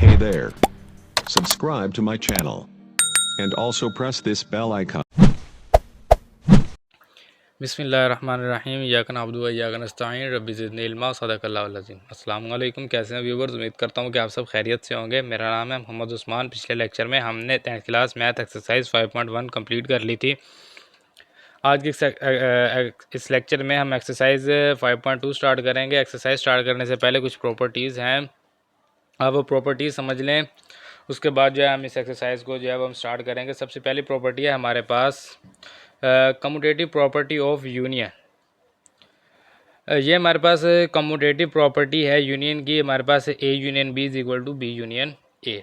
Hey there. Subscribe to my channel. And also press this bell icon. बिस्मिल्लाहिर्रहमानिर्रहीम इय्याका नअबुदु व इय्याका नस्तईन rabbi ज़िदनी इल्मा सदक़ल्लाहुल अज़ीम। अस्सलाम वालेकुम, कैसे हैं व्यूवर्स। उम्मीद करता हूं कि आप सब खैरियत से होंगे। मेरा नाम है मोहम्मद उस्मान। पिछले लेक्चर में हमने 10th class math exercise 5.1 complete कर ली थी। आज के इस लेक्चर में हम एक्सरसाइज 5.2 स्टार्ट करेंगे। एक्सरसाइज स्टार्ट करने से पहले कुछ प्रॉपर्टीज़ हैं, आप वो प्रॉपर्टीज़ समझ लें, उसके बाद जो है हम इस एक्सरसाइज को जो है वो हम स्टार्ट करेंगे। सबसे पहली प्रॉपर्टी है हमारे पास कम्यूटेटिव प्रॉपर्टी ऑफ यूनियन। ये हमारे पास कम्यूटेटिव प्रॉपर्टी है यूनियन की। हमारे पास A union B is equal to B union A.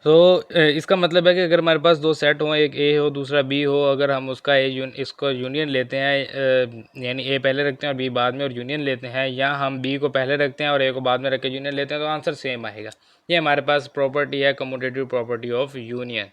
तो इसका मतलब है कि अगर हमारे पास दो सेट हों, एक ए हो दूसरा बी हो, अगर हम उसका इसको यूनियन लेते हैं, यानी ए पहले रखते हैं और बी बाद में और यूनियन लेते हैं, या हम बी को पहले रखते हैं और ए को बाद में रख के यूनियन लेते हैं, तो आंसर सेम आएगा। ये हमारे पास प्रॉपर्टी है कम्यूटेटिव प्रॉपर्टी ऑफ यूनियन।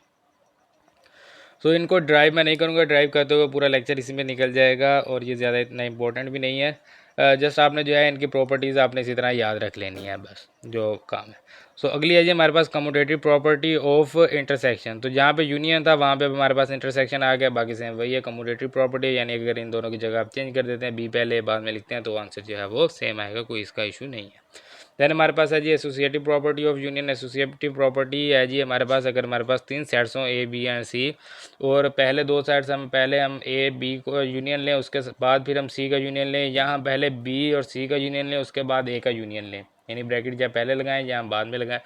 सो इनको ड्राइव मैं नहीं करूँगा, ड्राइव करते हुए पूरा लेक्चर इसी में निकल जाएगा और ये ज़्यादा इतना इंपॉर्टेंट भी नहीं है। जस्ट आपने जो है इनकी प्रॉपर्टीज़ आपने इसी तरह याद रख लेनी है, बस जो काम है। सो अगली है जी हमारे पास कम्यूटेटिव प्रॉपर्टी ऑफ इंटरसेक्शन। तो जहाँ पे यूनियन था वहाँ पे हमारे पास इंटरसेक्शन आ गया, बाकी सेम वही है कम्यूटेटिव प्रॉपर्टी। यानी अगर इन दोनों की जगह आप चेंज कर देते हैं, बी पहले बाद में लिखते हैं, तो आंसर जो है वो सेम आएगा, कोई इसका इशू नहीं है। देन हमारे पास है जी associative property of union. Associative property है जी हमारे पास, अगर हमारे पास तीन सेट्स हों ए बी एंड सी, और पहले दो सेट्स पहले हम ए बी को यूनियन लें, उसके बाद फिर हम सी का यूनियन लें, या हम पहले बी और सी का यूनियन लें उसके बाद ए का यूनियन लें, यानी ब्रैकेट या पहले लगाएं या हम बाद में लगाएं,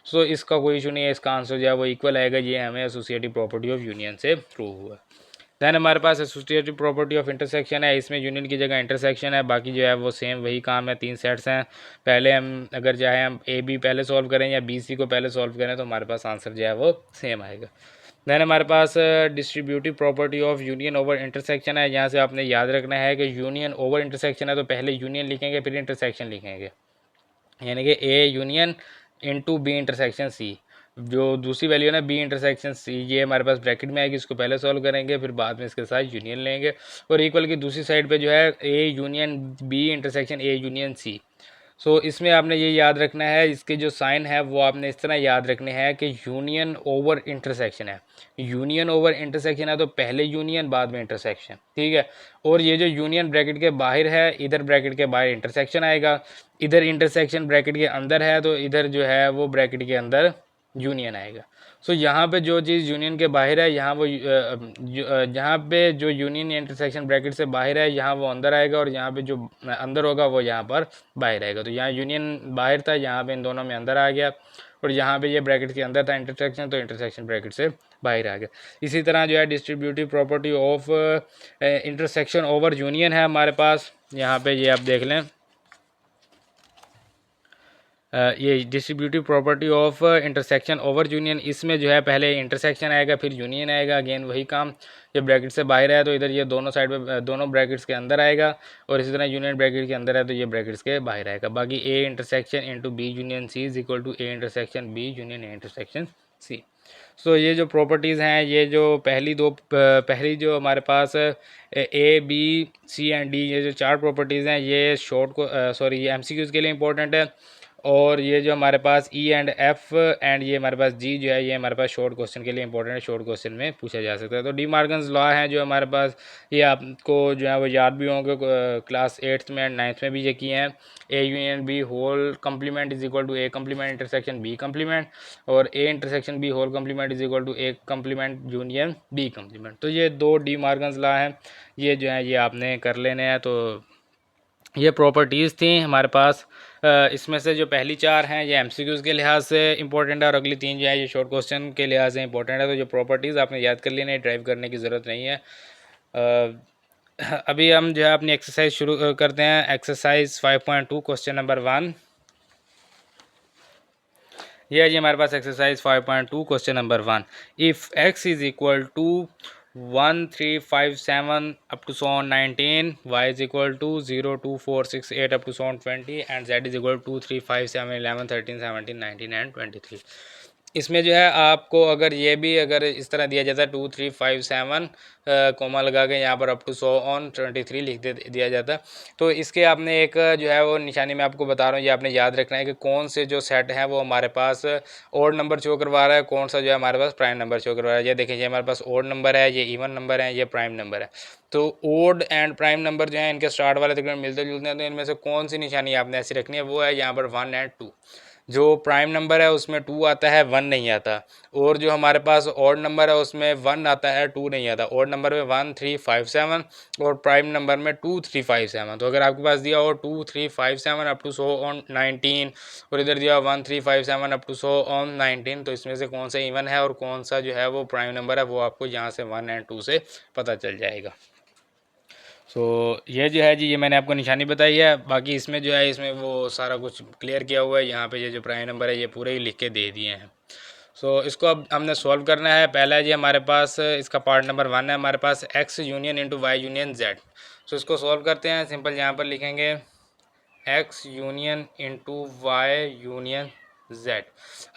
सो इसका कोई इशू नहीं है, इसका आंसर जो है वो इक्वल आएगा। ये हमें एसोसिएटिव प्रॉपर्टी ऑफ यूनियन से प्रूव हुआ। दैन हमारे पास एसोसिएटिव प्रॉपर्टी ऑफ इंटरसेक्शन है। इसमें यूनियन की जगह इंटरसेक्शन है, बाकी जो है वो सेम वही काम है। तीन सेट्स हैं, पहले हम अगर चाहे हम ए बी पहले सॉल्व करें या बी सी को पहले सॉल्व करें, तो हमारे पास आंसर जो है वो सेम आएगा। दैन हमारे पास distributive property of union over intersection है। यहाँ से आपने याद रखना है कि यूनियन ओवर इंटरसेक्शन है, तो पहले यूनियन लिखेंगे फिर इंटरसेक्शन लिखेंगे, यानी कि A union into B intersection C. जो दूसरी वैल्यू है ना बी इंटरसेक्शन सी, ये हमारे पास ब्रैकेट में आएगी, इसको पहले सॉल्व करेंगे फिर बाद में इसके साथ यूनियन लेंगे, और इक्वल की दूसरी साइड पे जो है A union B intersection A union C. So इसमें आपने ये याद रखना है, इसके जो साइन है वो आपने इस तरह याद रखने हैं कि यूनियन ओवर इंटरसेक्शन है। यूनियन ओवर इंटरसेक्शन है तो पहले यूनियन बाद में इंटरसेक्शन, ठीक है। और ये जो यूनियन ब्रैकेट के बाहर है, इधर ब्रैकेट के बाहर इंटरसेक्शन आएगा, इधर इंटरसेक्शन ब्रैकेट के अंदर है तो इधर जो है वो ब्रैकेट के अंदर यूनियन आएगा। सो यहाँ पे जो चीज़ यूनियन के बाहर है, यहाँ वो यहाँ पे जो यूनियन इंटरसेक्शन ब्रैकेट से बाहर है यहाँ वो अंदर आएगा, और यहाँ पे जो अंदर होगा वो यहाँ पर बाहर आएगा। तो यहाँ यूनियन बाहर था, यहाँ पे इन दोनों में अंदर आ गया, और यहाँ पे ये ब्रैकेट के अंदर था इंटरसेक्शन, तो इंटरसेक्शन ब्रैकेट से बाहर आ गया। इसी तरह जो है distributive property of intersection over union है हमारे पास। यहाँ पे ये आप देख लें, ये distributive property of intersection over union, इसमें जो है पहले इंटरसेक्शन आएगा फिर यूनियन आएगा। अगेन वही काम, जब ब्रैकेट से बाहर है तो इधर ये दोनों साइड पे दोनों ब्रैकेट्स के अंदर आएगा, और इसी तरह यूनियन ब्रैकेट के अंदर है तो ये ब्रैकेट्स के बाहर आएगा। बाकी A intersection into B union C is equal to A intersection B union A intersection C. So ये जो प्रॉपर्टीज़ हैं, ये जो पहली जो हमारे पास A B C and D, ये जो चार प्रॉपर्टीज़ हैं, ये शॉर्ट को सॉरी ये MCQs के लिए इंपॉर्टेंट है, और ये जो हमारे पास ई एंड एफ एंड ये हमारे पास जी जो है, ये हमारे पास शॉर्ट क्वेश्चन के लिए इंपॉर्टेंट है, शॉर्ट क्वेश्चन में पूछा जा सकता है। तो डी मार्गन्स लॉ है जो हमारे पास, ये आपको जो है वो याद भी होंगे, क्लास 8th में एंड 9th में भी ये किए हैं। A union B whole complement is equal to A complement intersection B complement, और A intersection B whole complement is equal to A complement union B complement. तो ये दो डी मार्गन्स लॉ हैं, ये जो है ये आपने कर लेने हैं। तो ये प्रॉपर्टीज़ थी हमारे पास। इसमें से जो पहली चार हैं ये MCQs के लिहाज से इंपॉर्टेंट है, और अगली तीन जो है ये शॉर्ट क्वेश्चन के लिहाज से इंपॉर्टेंट है। तो जो प्रॉपर्टीज़ आपने याद कर लेना है, ड्राइव करने की ज़रूरत नहीं है। अभी हम जो है अपनी एक्सरसाइज शुरू करते हैं। एक्सरसाइज 5.2 क्वेश्चन नंबर 1, ये है जी हमारे पास exercise 5.2 question number 1। If x is equal to 1357 up to so on 19, y is equal to 0 2 4 6 8 up to so on 20, and z is equal to 2 3 5 7 11 13 17 19 and 23। इसमें जो है आपको अगर ये भी अगर इस तरह दिया जाता है 2 3 5 7 कोमा लगा के यहाँ पर अप टू 100 ऑन 23 लिख दिया जाता है, तो इसके आपने एक जो है वो निशानी मैं आपको बता रहा हूँ, ये आपने याद रखना है कि कौन से जो सेट हैं वो हमारे पास ओड नंबर शो करवा रहा है, कौन सा जो है हमारे पास प्राइम नंबर शो करवा रहा है। ये देखिए, ये हमारे पास ओड नंबर है, ये इवन नंबर है, ये प्राइम नंबर है। तो ओड एंड प्राइम नंबर जो है इनके स्टार्ट वाले तकरीबन मिलते जुलते हैं, तो इनमें से कौन सी निशानी आपने ऐसी रखनी है, वो है यहाँ पर 1 एंड 2। जो प्राइम नंबर है उसमें 2 आता है, 1 नहीं आता। और जो हमारे पास ऑड नंबर है उसमें 1 आता है, 2 नहीं आता। ऑड नंबर में 1 3 5 7 और प्राइम नंबर में 2 3 5 7। तो अगर आपके पास दिया हो 2 3 5 7 अप टू 100 ऑन 19 और इधर दिया 1 3 5 7 अप टू 100 ऑन 19, तो इसमें से कौन सा इवन है और कौन सा जो है वो प्राइम नंबर है, वो आपको यहाँ से 1 एंड 2 से पता चल जाएगा। ये जो है जी, ये मैंने आपको निशानी बताई है। बाकी इसमें जो है इसमें वो सारा कुछ क्लियर किया हुआ है। यहाँ पे ये जो प्राइम नंबर है ये पूरे ही लिख के दे दिए हैं। इसको अब हमने सॉल्व करना है। पहला है जी हमारे पास इसका पार्ट नंबर 1 है हमारे पास x union into Y union z। इसको सॉल्व करते हैं। सिंपल यहाँ पर लिखेंगे x union into Y union z।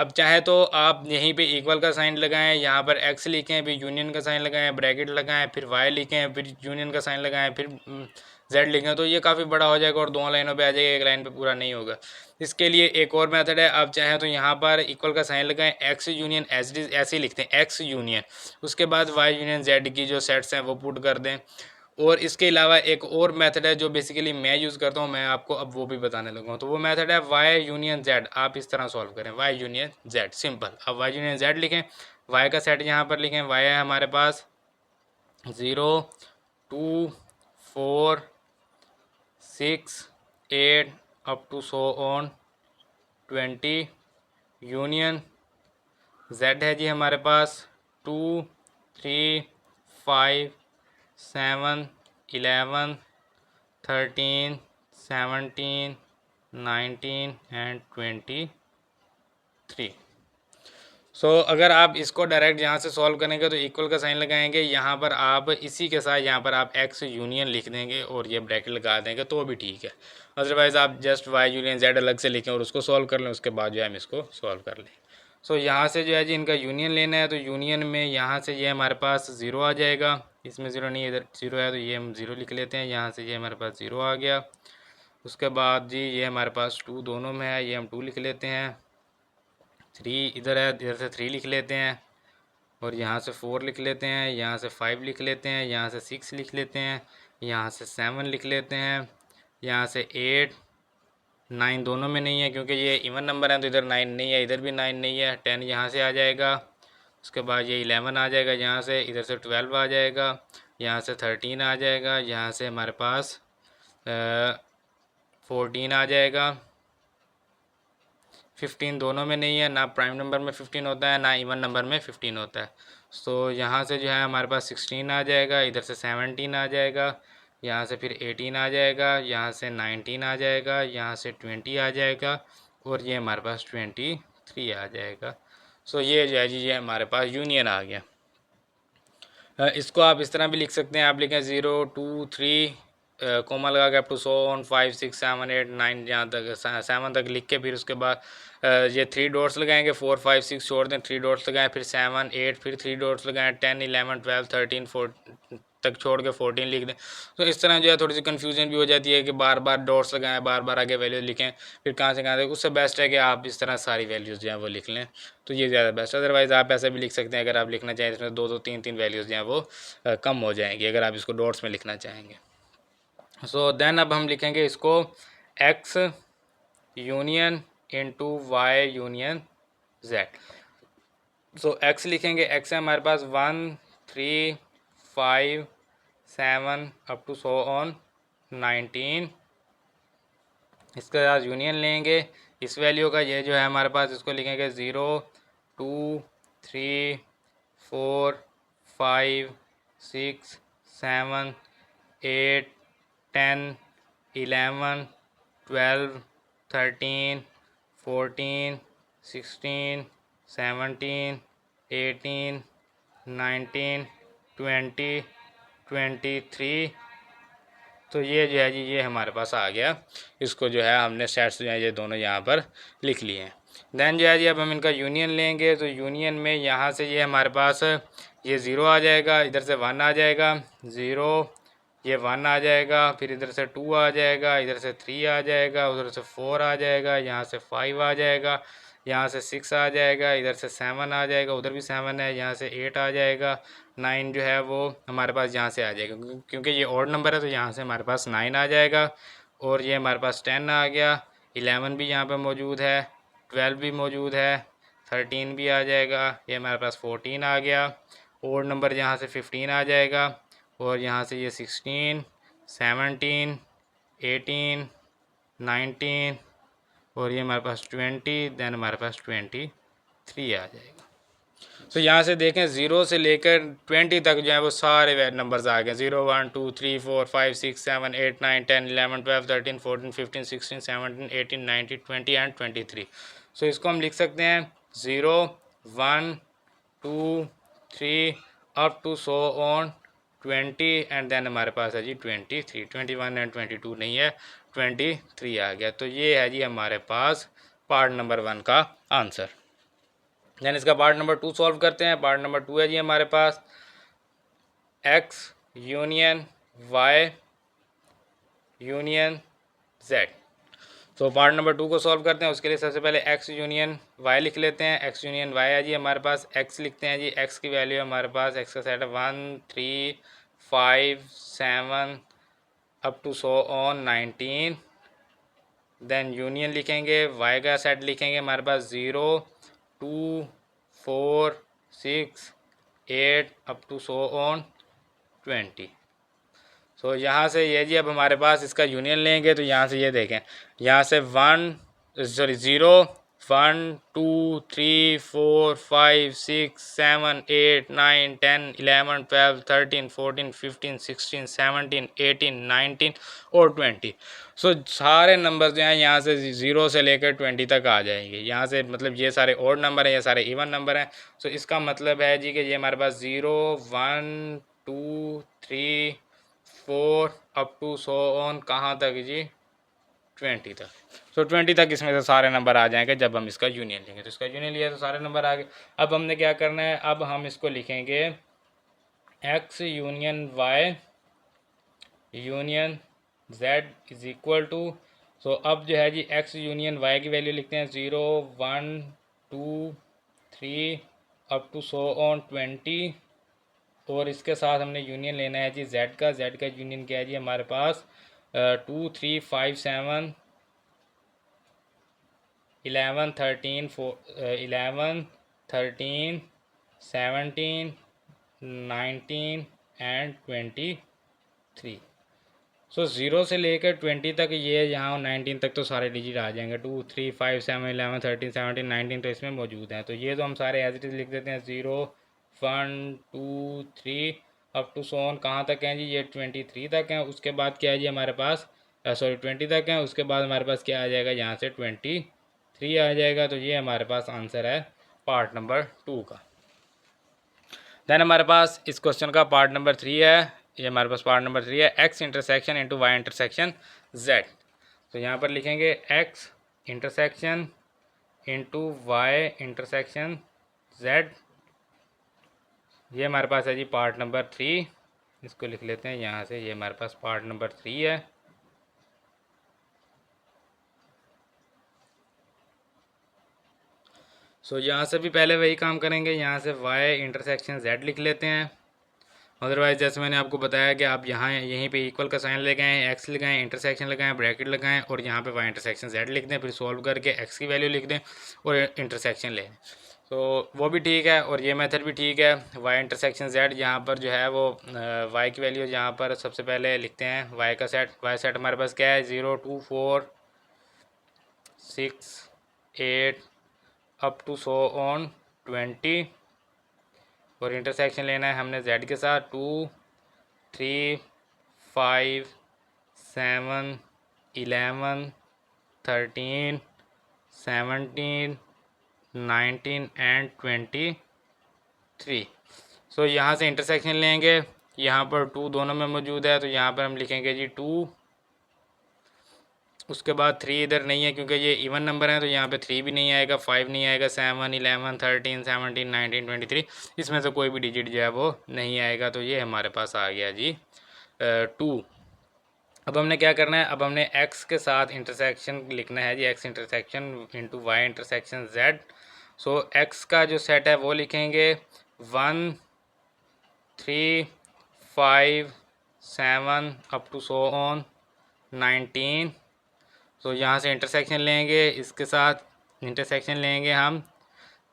अब चाहे तो आप यहीं पे इक्वल का साइन लगाएं, यहाँ पर x लिखें, फिर यूनियन का साइन लगाएं, ब्रैकेट लगाएं, फिर y लिखें, फिर यूनियन का साइन लगाएं, फिर z लिखें, तो ये काफ़ी बड़ा हो जाएगा और 2 लाइनों पे आ जाएगा, एक लाइन पे पूरा नहीं होगा। इसके लिए एक और मेथड है। आप चाहें तो यहाँ पर इक्वल का साइन लगाएं, x यूनियन ऐसे ही लिखते हैं, x यूनियन, उसके बाद y यूनियन z की जो सेट्स हैं वो पुट कर दें। और इसके अलावा एक और मेथड है जो बेसिकली मैं यूज़ करता हूँ, मैं आपको अब वो भी बताने लगा हूँ। तो वो मेथड है y यूनियन z। आप इस तरह सॉल्व करें, y यूनियन z, सिंपल। अब y यूनियन z लिखें, y का सेट यहाँ पर लिखें, y है हमारे पास 0 2 4 6 8 up to 100 on 20। Union z है जी हमारे पास 2 3 5 7 11 13 17 19 एंड 23। अगर आप इसको डायरेक्ट यहाँ से सॉल्व करेंगे तो इक्वल का साइन लगाएंगे, यहाँ पर आप इसी के साथ यहाँ पर आप x यूनियन लिख देंगे और ये ब्रैकेट लगा देंगे तो भी ठीक है। अदरवाइज़ आप जस्ट y यूनियन z अलग से लिखें और उसको सॉल्व कर लें, उसके बाद जो है हम इसको सॉल्व कर लें। यहाँ से जो है जी इनका यूनियन लेना है, तो यूनियन में यहाँ से ये हमारे पास 0 आ जाएगा, इसमें 0 नहीं, इधर 0 है तो ये हम 0 लिख लेते हैं। यहाँ से ये हमारे पास 0 आ गया। उसके बाद जी ये हमारे पास 2 दोनों में है, ये हम 2 लिख लेते हैं। 3 इधर है, इधर से 3 लिख लेते हैं और यहाँ से 4 लिख लेते हैं, यहाँ से 5 लिख लेते हैं, यहाँ से 6 लिख लेते हैं, यहाँ से 7 लिख लेते हैं, यहाँ से 8 9 दोनों में नहीं है क्योंकि ये इवन नंबर है, तो इधर 9 नहीं है, इधर भी 9 नहीं है। 10 यहाँ से आ जाएगा। उसके बाद ये 11 आ जाएगा, यहाँ से इधर से 12 आ जाएगा, यहाँ से 13 आ जाएगा, यहाँ से हमारे पास 14 आ जाएगा। 15 दोनों में नहीं है, ना प्राइम नंबर में 15 होता है ना इवन नंबर में 15 होता है। यहाँ से जो है हमारे पास 16 आ जाएगा, इधर से 17 आ जाएगा, यहाँ से फिर 18 आ जाएगा, यहाँ से 19 आ जाएगा, यहाँ से 20 आ जाएगा और ये हमारे पास 23 आ जाएगा। ये जो है जी ये हमारे पास यूनियन आ गया। इसको आप इस तरह भी लिख सकते हैं, आप लिखें 0 2 3 कोमा लगा के अप टू 100 ऑन 5 6 7 8 9 जहाँ तक 7 तक लिख के फिर उसके बाद ये 3 डॉट्स लगाएंगे, 4 5 6 छोड़ दें, 3 डॉट्स लगाएं, फिर 7 8 फिर 3 डॉट्स लगाएं, 10 11 12 13 14 तक छोड़ के 14 लिख दें। तो इस तरह जो है थोड़ी सी कन्फ्यूजन भी हो जाती है कि बार बार डॉट्स लगाएं, बार बार आगे वैल्यूज लिखें, फिर कहाँ से कहाँ तक। उससे बेस्ट है कि आप इस तरह सारी वैल्यूज़ जो हैं वो लिख लें, तो ये ज़्यादा बेस्ट है। अदरवाइज़ आप ऐसे भी लिख सकते हैं, अगर आप लिखना चाहें इसमें 2 2 3 3 वैल्यूज़ जो हैं वो कम हो जाएंगी अगर आप इसको डॉट्स में लिखना चाहेंगे। देन अब हम लिखेंगे इसको x union into Y union z। x लिखेंगे, x है हमारे पास 1 3 5 7 अप टू 100 ऑन 19। इसके साथ यूनियन लेंगे इस वैल्यू का, ये जो है हमारे पास, इसको लिखेंगे 0 2 3 4 5 6 7 8 10 11 12 13 14 16 17 18 19 20 23 तो ये जो है जी ये हमारे पास आ गया। इसको जो है हमने सेट्स जो है ये दोनों यहाँ पर लिख लिए हैं। देन जो है जी अब हम इनका यूनियन लेंगे। तो यूनियन में यहाँ से ये हमारे पास ये ज़ीरो आ जाएगा, इधर से वन आ जाएगा, ज़ीरो, ये वन आ जाएगा, फिर इधर से टू आ जाएगा, इधर से थ्री आ जाएगा, उधर से फोर आ जाएगा, यहाँ से फाइव आ जाएगा, यहाँ से सिक्स आ जाएगा, इधर से सेवन आ जाएगा, उधर भी सेवन है, यहाँ से एट आ जाएगा, नाइन जो है वो हमारे पास यहाँ से आ जाएगा क्योंकि ये ऑड नंबर है तो यहाँ से हमारे पास नाइन आ जाएगा। और ये हमारे पास टेन आ गया, इलेवन भी यहाँ पे मौजूद है, ट्वेल्व भी मौजूद है, थर्टीन भी आ जाएगा, ये हमारे पास फोर्टीन आ गया, ऑड नंबर यहाँ से फिफ्टीन आ जाएगा, और यहाँ से ये सिक्सटीन, सेवनटीन, एटीन, नाइनटीन, और ये हमारे पास ट्वेंटी, देन हमारे पास 23 आ जाएगा। तो यहाँ से देखें ज़ीरो से लेकर 20 तक जो है वो सारे नंबर्स आ गए। 0 1 2 3 4 5 6 7 8 9 10 11 12 13 14 15 16 17 18 19 20 एंड 23। सो इसको हम लिख सकते हैं 0 1 2 3 up to so on 20 and then हमारे पास है जी 23। 21 एंड 22 नहीं है, 23 आ गया। तो ये है जी हमारे पास पार्ट नंबर 1 का आंसर। देन इसका पार्ट नंबर 2 सॉल्व करते हैं। पार्ट नंबर 2 है जी हमारे पास x union y union z। तो पार्ट नंबर 2 को सॉल्व करते हैं। उसके लिए सबसे पहले x यूनियन y लिख लेते हैं। x यूनियन y है जी हमारे पास, x लिखते हैं जी, x की वैल्यू हमारे पास, x का सेट है 1 3 5 7 up to so on 19। Then union लिखेंगे, y का सेट लिखेंगे हमारे पास 0 2 4 6 8 up to so on 20। So यहाँ से ये जी अब हमारे पास इसका यूनियन लेंगे। तो यहाँ से ये देखें, यहाँ से 0 1 2 3 4 5 6 7 8 9 10 11 12 13 14 15 16 17 18 19 और 20। सो सारे नंबर जो हैं यहाँ से 0 से लेकर 20 तक आ जाएंगे। यहाँ से मतलब ये सारे ऑड नंबर हैं, ये सारे इवन नंबर हैं। सो इसका मतलब है जी कि ये हमारे पास 0 1 2 3 4 अप टू सो ऑन कहाँ तक जी 20 तक। सो 20 तक इसमें से सारे नंबर आ जाएंगे जब हम इसका यूनियन लेंगे। तो इसका यूनियन लिया तो सारे नंबर आ गए। अब हमने क्या करना है, अब हम इसको लिखेंगे x union y union z is equal to. So अब जो है जी x यूनियन y की वैल्यू लिखते हैं 0 1 2 3 अप टू सो ऑन 20। और इसके साथ हमने यूनियन लेना है जी z का। z का यूनियन क्या है जी हमारे पास 2 3 5 7 11 13 11 13 17 19 एंड 23। सो 0 से लेकर 20 तक ये यहाँ 19 तक तो सारे डिजिट आ जाएंगे। 2 3 5 7 11 13 17 19 तो इसमें मौजूद हैं। तो ये तो हम सारे एज इट इज़ लिख देते हैं 0 1 2 3 अप टू सो ऑन कहाँ तक हैं जी, ये 23 तक हैं। उसके बाद क्या है जी हमारे पास, सॉरी 20 तक हैं। उसके बाद हमारे पास क्या आ जाएगा, यहाँ से 23 आ जाएगा। तो ये हमारे पास आंसर है पार्ट नंबर 2 का। देन हमारे पास इस क्वेश्चन का पार्ट नंबर 3 है। ये हमारे पास पार्ट नंबर 3 है, x intersection into Y intersection z। तो यहाँ पर लिखेंगे x intersection into Y intersection z। ये हमारे पास है जी पार्ट नंबर 3। इसको लिख लेते हैं यहाँ से, ये हमारे पास पार्ट नंबर 3 है। सो यहाँ से भी पहले वही काम करेंगे, यहाँ से y इंटरसेक्शन z लिख लेते हैं। अदरवाइज जैसे मैंने आपको बताया कि आप यहाँ यहीं पे इक्वल का साइन लगाएं, x लगाएं, इंटरसेक्शन लगाएं, ब्रैकेट लगाएं और यहाँ पे y इंटरसेक्शन z लिख दें, फिर सॉल्व करके x की वैल्यू लिख दें और इंटरसेक्शन लें। तो वो भी ठीक है और ये मेथड भी ठीक है। y इंटरसेक्शन z यहाँ पर जो है वो y की वैल्यू यहाँ पर सबसे पहले लिखते हैं। y का सेट, y सेट हमारे पास क्या है 0 2 4 6 8 अप टू सो ऑन 20। और इंटरसेक्शन लेना है हमने z के साथ 2 3 5 7 11 13 17 19 एंड 23। सो यहाँ से इंटरसेक्शन लेंगे यहाँ पर 2 दोनों में मौजूद है, तो यहाँ पर हम लिखेंगे जी 2। उसके बाद 3 इधर नहीं है क्योंकि ये इवन नंबर है, तो यहाँ पे 3 भी नहीं आएगा, 5 नहीं आएगा, 7, 11, 13, 17, 19, 23 इसमें से कोई भी डिजिट जो है वो नहीं आएगा। तो ये हमारे पास आ गया जी 2। अब हमने क्या करना है, अब हमने x के साथ इंटरसेक्शन लिखना है जी, x intersection into Y intersection z। So x का जो सेट है वो लिखेंगे 1, 3, 5, 7 अप टू सो ऑन 19। तो यहाँ से इंटरसेक्शन लेंगे, इसके साथ इंटरसेक्शन लेंगे हम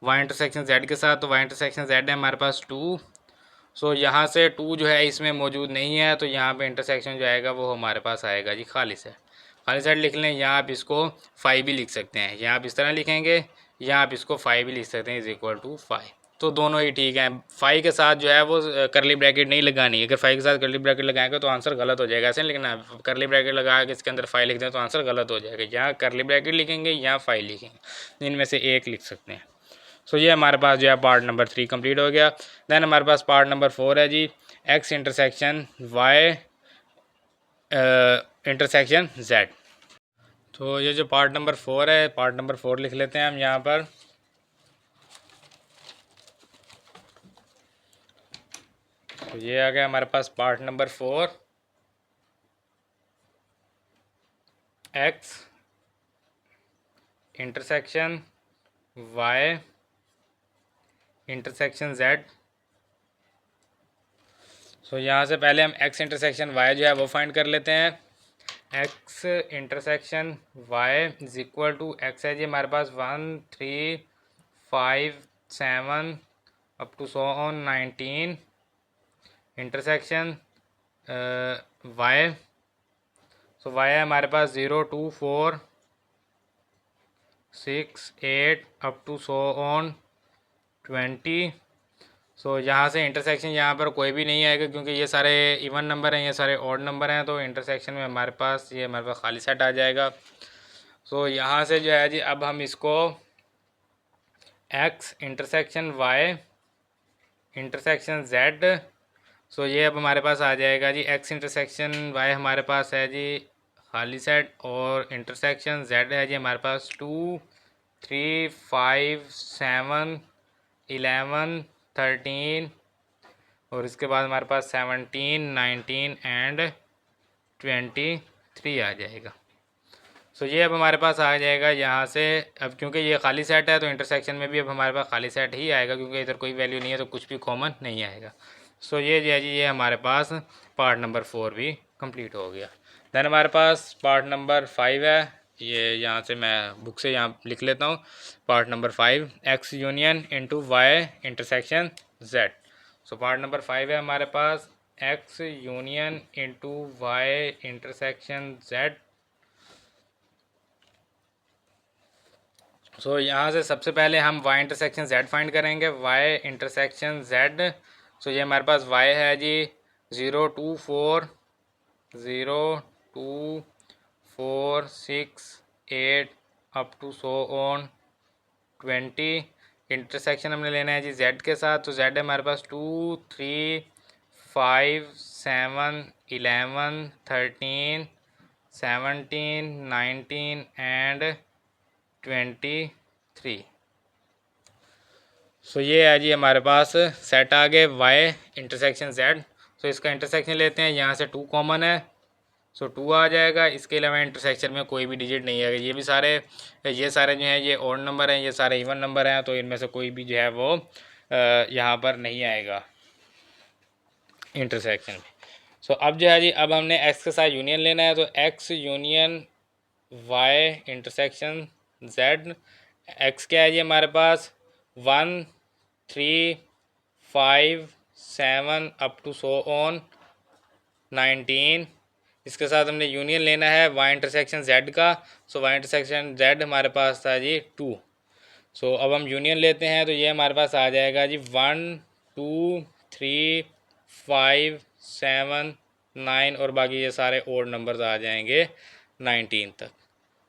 वाई इंटरसेक्शन जेड के साथ, तो वाई इंटरसेक्शन जेड है हमारे पास 2। सो यहाँ से 2 जो है इसमें मौजूद नहीं है, तो यहाँ पे इंटरसेक्शन जो आएगा वो हमारे पास आएगा जी खाली सेट। खाली सेट लिख लें, यहाँ आप इसको 5 भी लिख सकते हैं, यहाँ आप इस तरह लिखेंगे, यहाँ आप इसको 5 भी लिख सकते हैं, इज इक्वल टू 5। तो दोनों ही ठीक है। 5 के साथ जो है वो करली ब्रैकेट नहीं लगानी है, अगर 5 के साथ करली ब्रैकेट लगाएंगे तो आंसर गलत हो जाएगा। ऐसे लिखना है, करली ब्रैकेट लगा के इसके अंदर 5 लिख दें तो आंसर गलत हो जाएगा। यहाँ करली ब्रैकेट लिखेंगे, यहाँ 5 लिखेंगे, इनमें से एक लिख सकते हैं। सो ये हमारे पास जो है पार्ट नंबर 3 कंप्लीट हो गया। दैन हमारे पास पार्ट नंबर 4 है जी, X intersection Y intersection Z. तो ये जो पार्ट नंबर 4 है, पार्ट नंबर 4 लिख लेते हैं हम यहाँ पर। तो ये आ गया हमारे पास part number 4, X intersection Y intersection Z. So यहाँ से पहले हम एक्स इंटरसेक्शन वाई जो है वो फाइंड कर लेते हैं। X intersection Y is equal to X है जी हमारे पास 1, 3, 5, 7 up to so on 19 intersection Y. So Y है हमारे पास 0, 2, 4, 6, 8 up to so on 20। So यहाँ से इंटरसेक्शन यहाँ पर कोई भी नहीं आएगा क्योंकि ये सारे इवन नंबर हैं, ये सारे ऑड नंबर हैं, तो इंटरसेक्शन में हमारे पास ये हमारे पास खाली सेट आ जाएगा। सो यहाँ से जो है जी अब हम इसको X intersection Y intersection Z. So ये अब हमारे पास आ जाएगा जी, एक्स इंटरसेक्शन वाई हमारे पास है जी खाली सेट, और इंटरसेक्शन जेड है जी हमारे पास 2, 3, 5, 7, 11, 13 और इसके बाद हमारे पास 17, 19 एंड 23 आ जाएगा। सो ये अब हमारे पास आ जाएगा यहाँ से। अब क्योंकि ये खाली सेट है तो इंटरसेक्शन में भी अब हमारे पास खाली सेट ही आएगा क्योंकि इधर कोई वैल्यू नहीं है तो कुछ भी कॉमन नहीं आएगा। सो ये जो है जी ये हमारे पास पार्ट नंबर 4 भी कंप्लीट हो गया। दैन हमारे पास पार्ट नंबर 5 है, ये यहाँ से मैं बुक से यहाँ लिख लेता हूँ। Part number 5, X union into Y intersection Z. So part number 5 है हमारे पास X union into Y intersection Z. So यहाँ से सबसे पहले हम y इंटरसेक्शन z फाइंड करेंगे, y इंटरसेक्शन z। सो ये हमारे पास y है जी 0, 2, 4, 0, 2, 4, 6, 8 up to so on 20। Intersection हमने लेना है जी z के साथ, तो z है हमारे पास 2, 3, 5, 7, 11, 13, 17, 19 एंड 23। सो ये है जी हमारे पास सेट आ गए वाई इंटरसेक्शन जेड। सो इसका इंटरसेक्शन लेते हैं, यहाँ से 2 कॉमन है, सो 2 आ जाएगा। इसके अलावा इंटरसेक्शन में कोई भी डिजिट नहीं आएगा। ये सारे जो हैं ये ऑड नंबर हैं, ये सारे इवन नंबर हैं, तो इनमें से कोई भी जो है वो यहाँ पर नहीं आएगा इंटरसेक्शन में। सो अब जो है जी अब हमने एक्स के साथ यूनियन लेना है, तो X union Y intersection Z. X क्या है जी हमारे पास 1, 3, 5, 7 अप टू सो ऑन 19। इसके साथ हमने यूनियन लेना है वाई इंटरसेक्शन जेड का। सो वाई इंटरसेक्शन जेड हमारे पास था जी 2। सो अब हम यूनियन लेते हैं, तो ये हमारे पास आ जाएगा जी 1, 2, 3, 5, 7, 9 और बाकी ये सारे ओड नंबर्स आ जाएंगे 19 तक।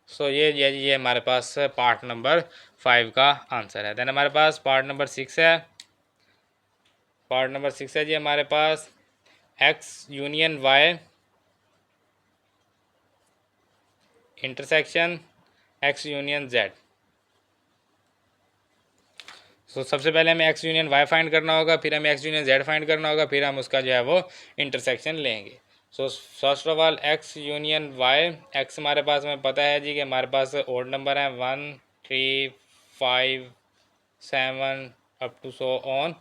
सो ये हमारे पास पार्ट नंबर 5 का आंसर है। देन हमारे पास पार्ट नंबर 6 है। पार्ट नंबर 6 है जी हमारे पास X union Y intersection X union Z. तो सबसे पहले हमें एक्स यूनियन वाई फाइंड करना होगा, फिर हमें एक्स यूनियन जेड फाइंड करना होगा, फिर हम उसका जो है वो इंटरसेक्शन लेंगे। So first of all X union Y, X हमारे पास हमें पता है जी कि हमारे पास ओड नंबर है 1 3 5 7 अप टू सो ऑन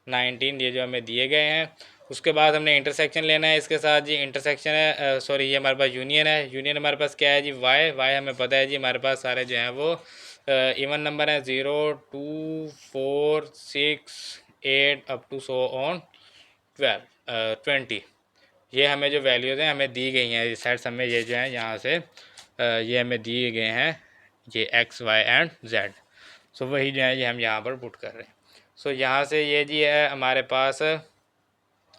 19, ये जो हमें दिए गए हैं। उसके बाद हमने इंटरसेक्शन लेना है इसके साथ जी। इंटरसेक्शन है सॉरी ये हमारे पास यूनियन है। यूनियन हमारे पास क्या है जी, वाई। वाई हमें पता है जी हमारे पास सारे जो हैं वो इवन नंबर हैं 0 2 4 6 8 अप टू सो ऑन 20। ये हमें जो वैल्यूज़ हैं हमें दी गई हैं, ये सेट्स हमें ये जो हैं यहाँ से ये हमें दिए गए हैं, ये एक्स वाई एंड जेड। सो वही जो है ये हम यहाँ पर पुट कर रहे हैं। सो यहाँ से ये जी है हमारे पास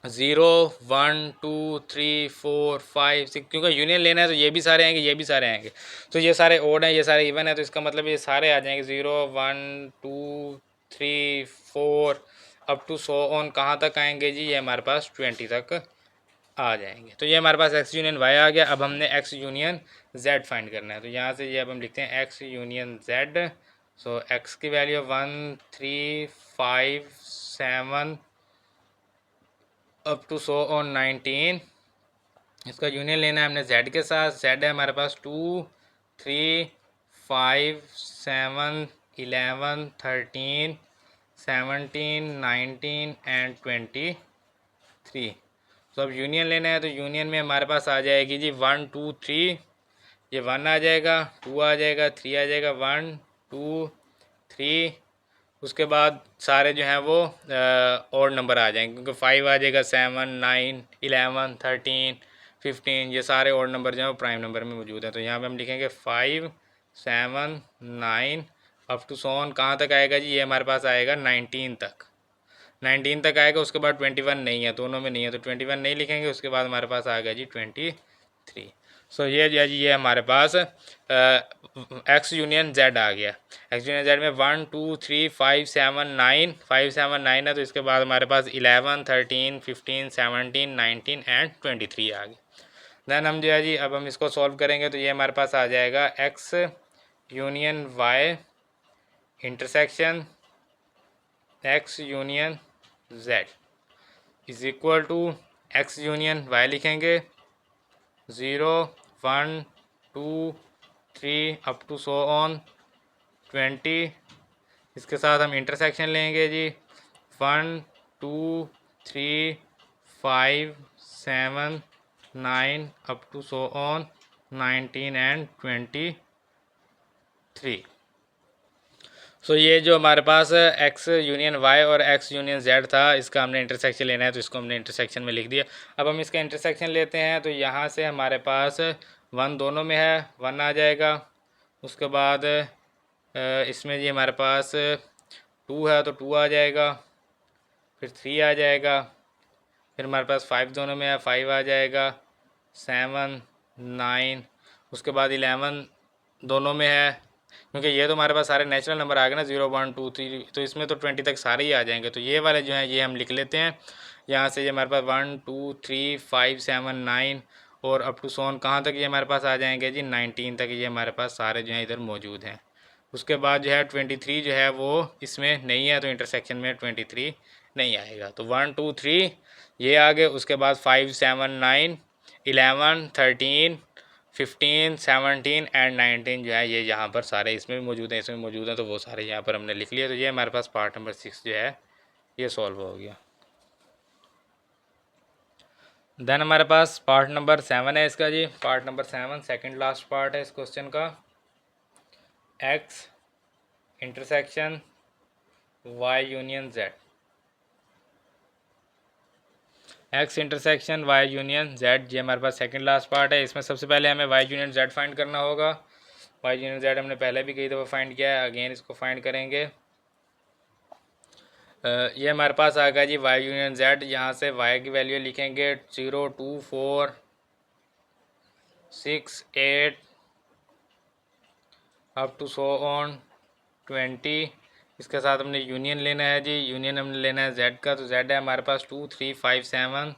0 1 2 3 4 5 6, क्योंकि यूनियन लेना है तो ये भी सारे आएंगे, ये भी सारे आएंगे। तो ये सारे ओड हैं, ये सारे इवन है, तो इसका मतलब ये सारे आ जाएंगे 0 1 2 3 4 अप टू सो ऑन कहाँ तक आएंगे जी, ये हमारे पास 20 तक आ जाएंगे। तो ये हमारे पास एक्स यूनियन वाई आ गया। अब हमने एक्स यूनियन जेड फाइंड करना है, तो यहाँ से ये अब हम लिखते हैं X union Z. So X की value 1 3 5 7 up to so on 19। इसका यूनियन लेना है हमने जेड के साथ। जेड है हमारे पास 2 3 5 7 11 13 17 19 एंड 23। तो अब यूनियन लेना है, तो यूनियन में हमारे पास आ जाएगी जी 1 2 3, ये 1 आ जाएगा, 2 आ जाएगा, 3 आ जाएगा, 1 2 3। उसके बाद सारे जो हैं वो और नंबर आ जाएंगे, क्योंकि 5 आ जाएगा, 7 9 11 13 15, ये सारे और नंबर जो हैं वो प्राइम नंबर में मौजूद हैं। तो यहाँ पे हम लिखेंगे 5 7 9 अप टू सोन कहाँ तक आएगा जी, ये हमारे पास आएगा 19 तक। 19 तक आएगा, उसके बाद 21 नहीं है, दोनों में नहीं है, तो 21 नहीं लिखेंगे। उसके बाद हमारे पास आ गया जी 23। सो ये जो है जी ये हमारे पास एक्स यूनियन जेड आ गया। एक्स यूनियन जेड में 1 2 3 5 7 9 5 7 9 है, तो इसके बाद हमारे पास 11 13 15 17 19 एंड 23 आ गया। दैन हम जो है जी अब हम इसको सॉल्व करेंगे, तो ये हमारे पास आ जाएगा X union Y intersection X union Z is equal to X union Y लिखेंगे 0 1 2 3 अप टू सो ऑन 20। इसके साथ हम इंटरसेक्शन लेंगे जी 1 2 3 5 7 9 up to so on 19 and 23। So ये जो हमारे पास एक्स यूनियन वाई और एक्स यूनियन जेड था, इसका हमने इंटरसेक्शन लेना है, तो इसको हमने इंटरसेक्शन में लिख दिया। अब हम इसका इंटरसेक्शन लेते हैं, तो यहाँ से हमारे पास 1 दोनों में है, 1 आ जाएगा। उसके बाद इसमें जी हमारे पास 2 है, तो 2 आ जाएगा, फिर 3 आ जाएगा, फिर हमारे पास 5 दोनों में है, 5 आ जाएगा, 7 9, उसके बाद 11 दोनों में है, क्योंकि ये तो हमारे पास सारे नेचुरल नंबर आ गए ना 0 1 2 3, तो इसमें तो 20 तक सारे ही आ जाएंगे। तो ये वाले जो हैं ये हम लिख लेते हैं यहाँ से। ये हमारे पास 1 2 3 5 7 9 और अप टू सोन कहाँ तक ये हमारे पास आ जाएंगे जी 19 तक, ये हमारे पास सारे जो हैं इधर मौजूद हैं। उसके बाद जो है 23 जो है वो इसमें नहीं है, तो इंटरसेक्शन में 23 नहीं आएगा। तो 1 2 3 ये आ गए। उसके बाद 5 7 9 11 13 15 17 एंड 19 जो है ये यहाँ पर सारे इसमें भी मौजूद हैं, इसमें मौजूद हैं, तो वो सारे यहाँ पर हमने लिख लिए। तो ये हमारे पास पार्ट नंबर 6 जो है ये सॉल्व हो गया। देन हमारे पास पार्ट नंबर 7 है इसका जी। Part number 7 second last part है इस क्वेश्चन का। X intersection Y union Z, X intersection Y union Z, ये हमारे पास सेकंड लास्ट पार्ट है। इसमें सबसे पहले हमें वाई यूनियन जेड फाइंड करना होगा। वाई यूनियन जेड हमने पहले भी कई दफ़ा फाइंड किया है, अगेन इसको फाइंड करेंगे। ये हमारे पास आ गया जी वाई यूनियन जेड। यहाँ से वाई की वैल्यू लिखेंगे 0 2 4 6 8 अप टू सो ऑन 20। इसके साथ हमने यूनियन लेना है जी। यूनियन हमने लेना है जेड का, तो जेड है हमारे पास 2 3 5 7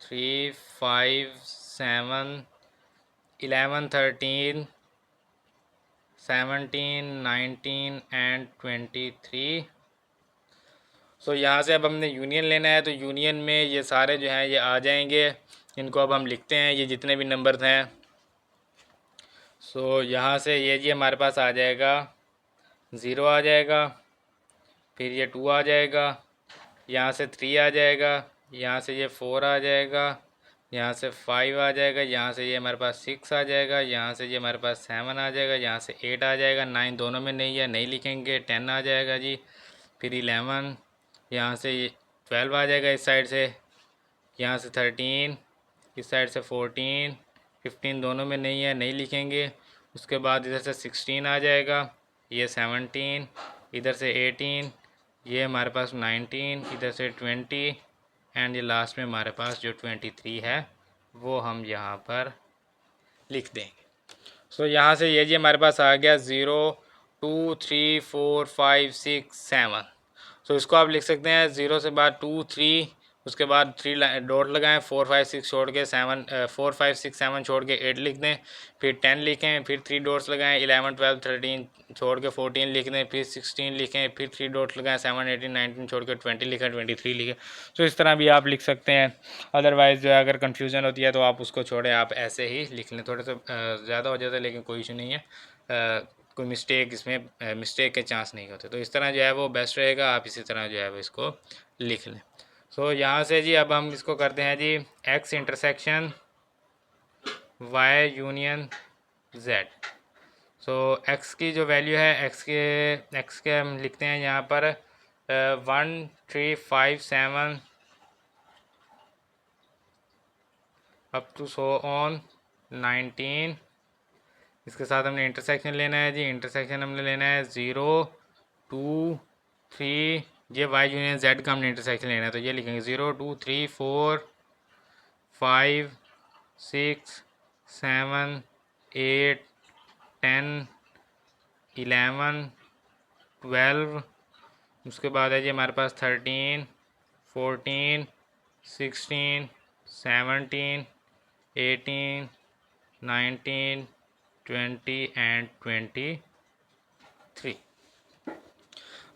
3, 5, 7, 11, 13, 17, 19 एंड 23। सो यहाँ से अब हमने यूनियन लेना है, तो यूनियन में ये सारे जो हैं ये आ जाएंगे। इनको अब हम लिखते हैं, ये जितने भी नंबर्स हैं। सो यहाँ से ये जी हमारे पास आ जाएगा 0 आ जाएगा, फिर ये 2 आ जाएगा, यहाँ से 3 आ जाएगा, यहाँ से ये 4 आ जाएगा, यहाँ से 5 आ जाएगा, यहाँ से ये हमारे पास 6 आ जाएगा, यहाँ से ये हमारे पास 7 आ जाएगा, यहाँ से 8 आ जाएगा, 9 दोनों में नहीं है, नहीं लिखेंगे, 10 आ जाएगा जी, फिर 11, यहाँ से ये 12 आ जाएगा इस साइड से, यहाँ से 13, इस साइड से 14, 15 दोनों में नहीं है, नहीं लिखेंगे। उसके बाद इधर से 16 आ जाएगा, ये 17, इधर से 18, ये हमारे पास 19, इधर से 20 एंड ये लास्ट में हमारे पास जो 23 है वो हम यहाँ पर लिख देंगे। सो यहाँ से ये जी हमारे पास आ गया 0, 2, 3, 4, 5, 6, 7। सो इसको आप लिख सकते हैं 0 से बाद 2, 3, उसके बाद 3 डॉट लगाएं, 4, 5, 6 छोड़ के 7, 4, 5, 6, 7 छोड़ के 8 लिख दें, फिर 10 लिखें, फिर 3 डॉट्स लगाएं, 11, 12, 13 छोड़ के 14 लिख दें, फिर 16 लिखें, फिर 3 डॉट्स लगाएं, 7, 18, 19 छोड़ के 20 लिखें, 23 लिखें। सो इस तरह भी आप लिख सकते हैं। अदरवाइज़ जो है अगर कन्फ्यूज़न होती है तो आप उसको छोड़ें, आप ऐसे ही लिख लें। थोड़े से ज़्यादा हो जाता है लेकिन कोई इशू नहीं है, कोई मिस्टेक इसमें मिस्टेक के चांस नहीं होते। तो इस तरह जो है वो बेस्ट रहेगा, आप इसी तरह जो है वो इसको लिख लें। सो यहाँ से जी अब हम इसको करते हैं जी x intersection y union z। So x की जो वैल्यू है x के हम लिखते हैं यहाँ पर 1, 3, 5, 7 अप टू सो ऑन 19। इसके साथ हमने इंटरसेक्शन लेना है जी, इंटरसेक्शन हमने लेना है 0, 2, 3, ये y यूनियन z का हमने इंटरसेक्शन लेना है, तो ये लिखेंगे 0, 2, 3, 4, 5, 6, 7, 8, 10, 11, 12। उसके बाद है जी हमारे पास 13, 14, 16, 17, 18, 19, 20 एंड 23।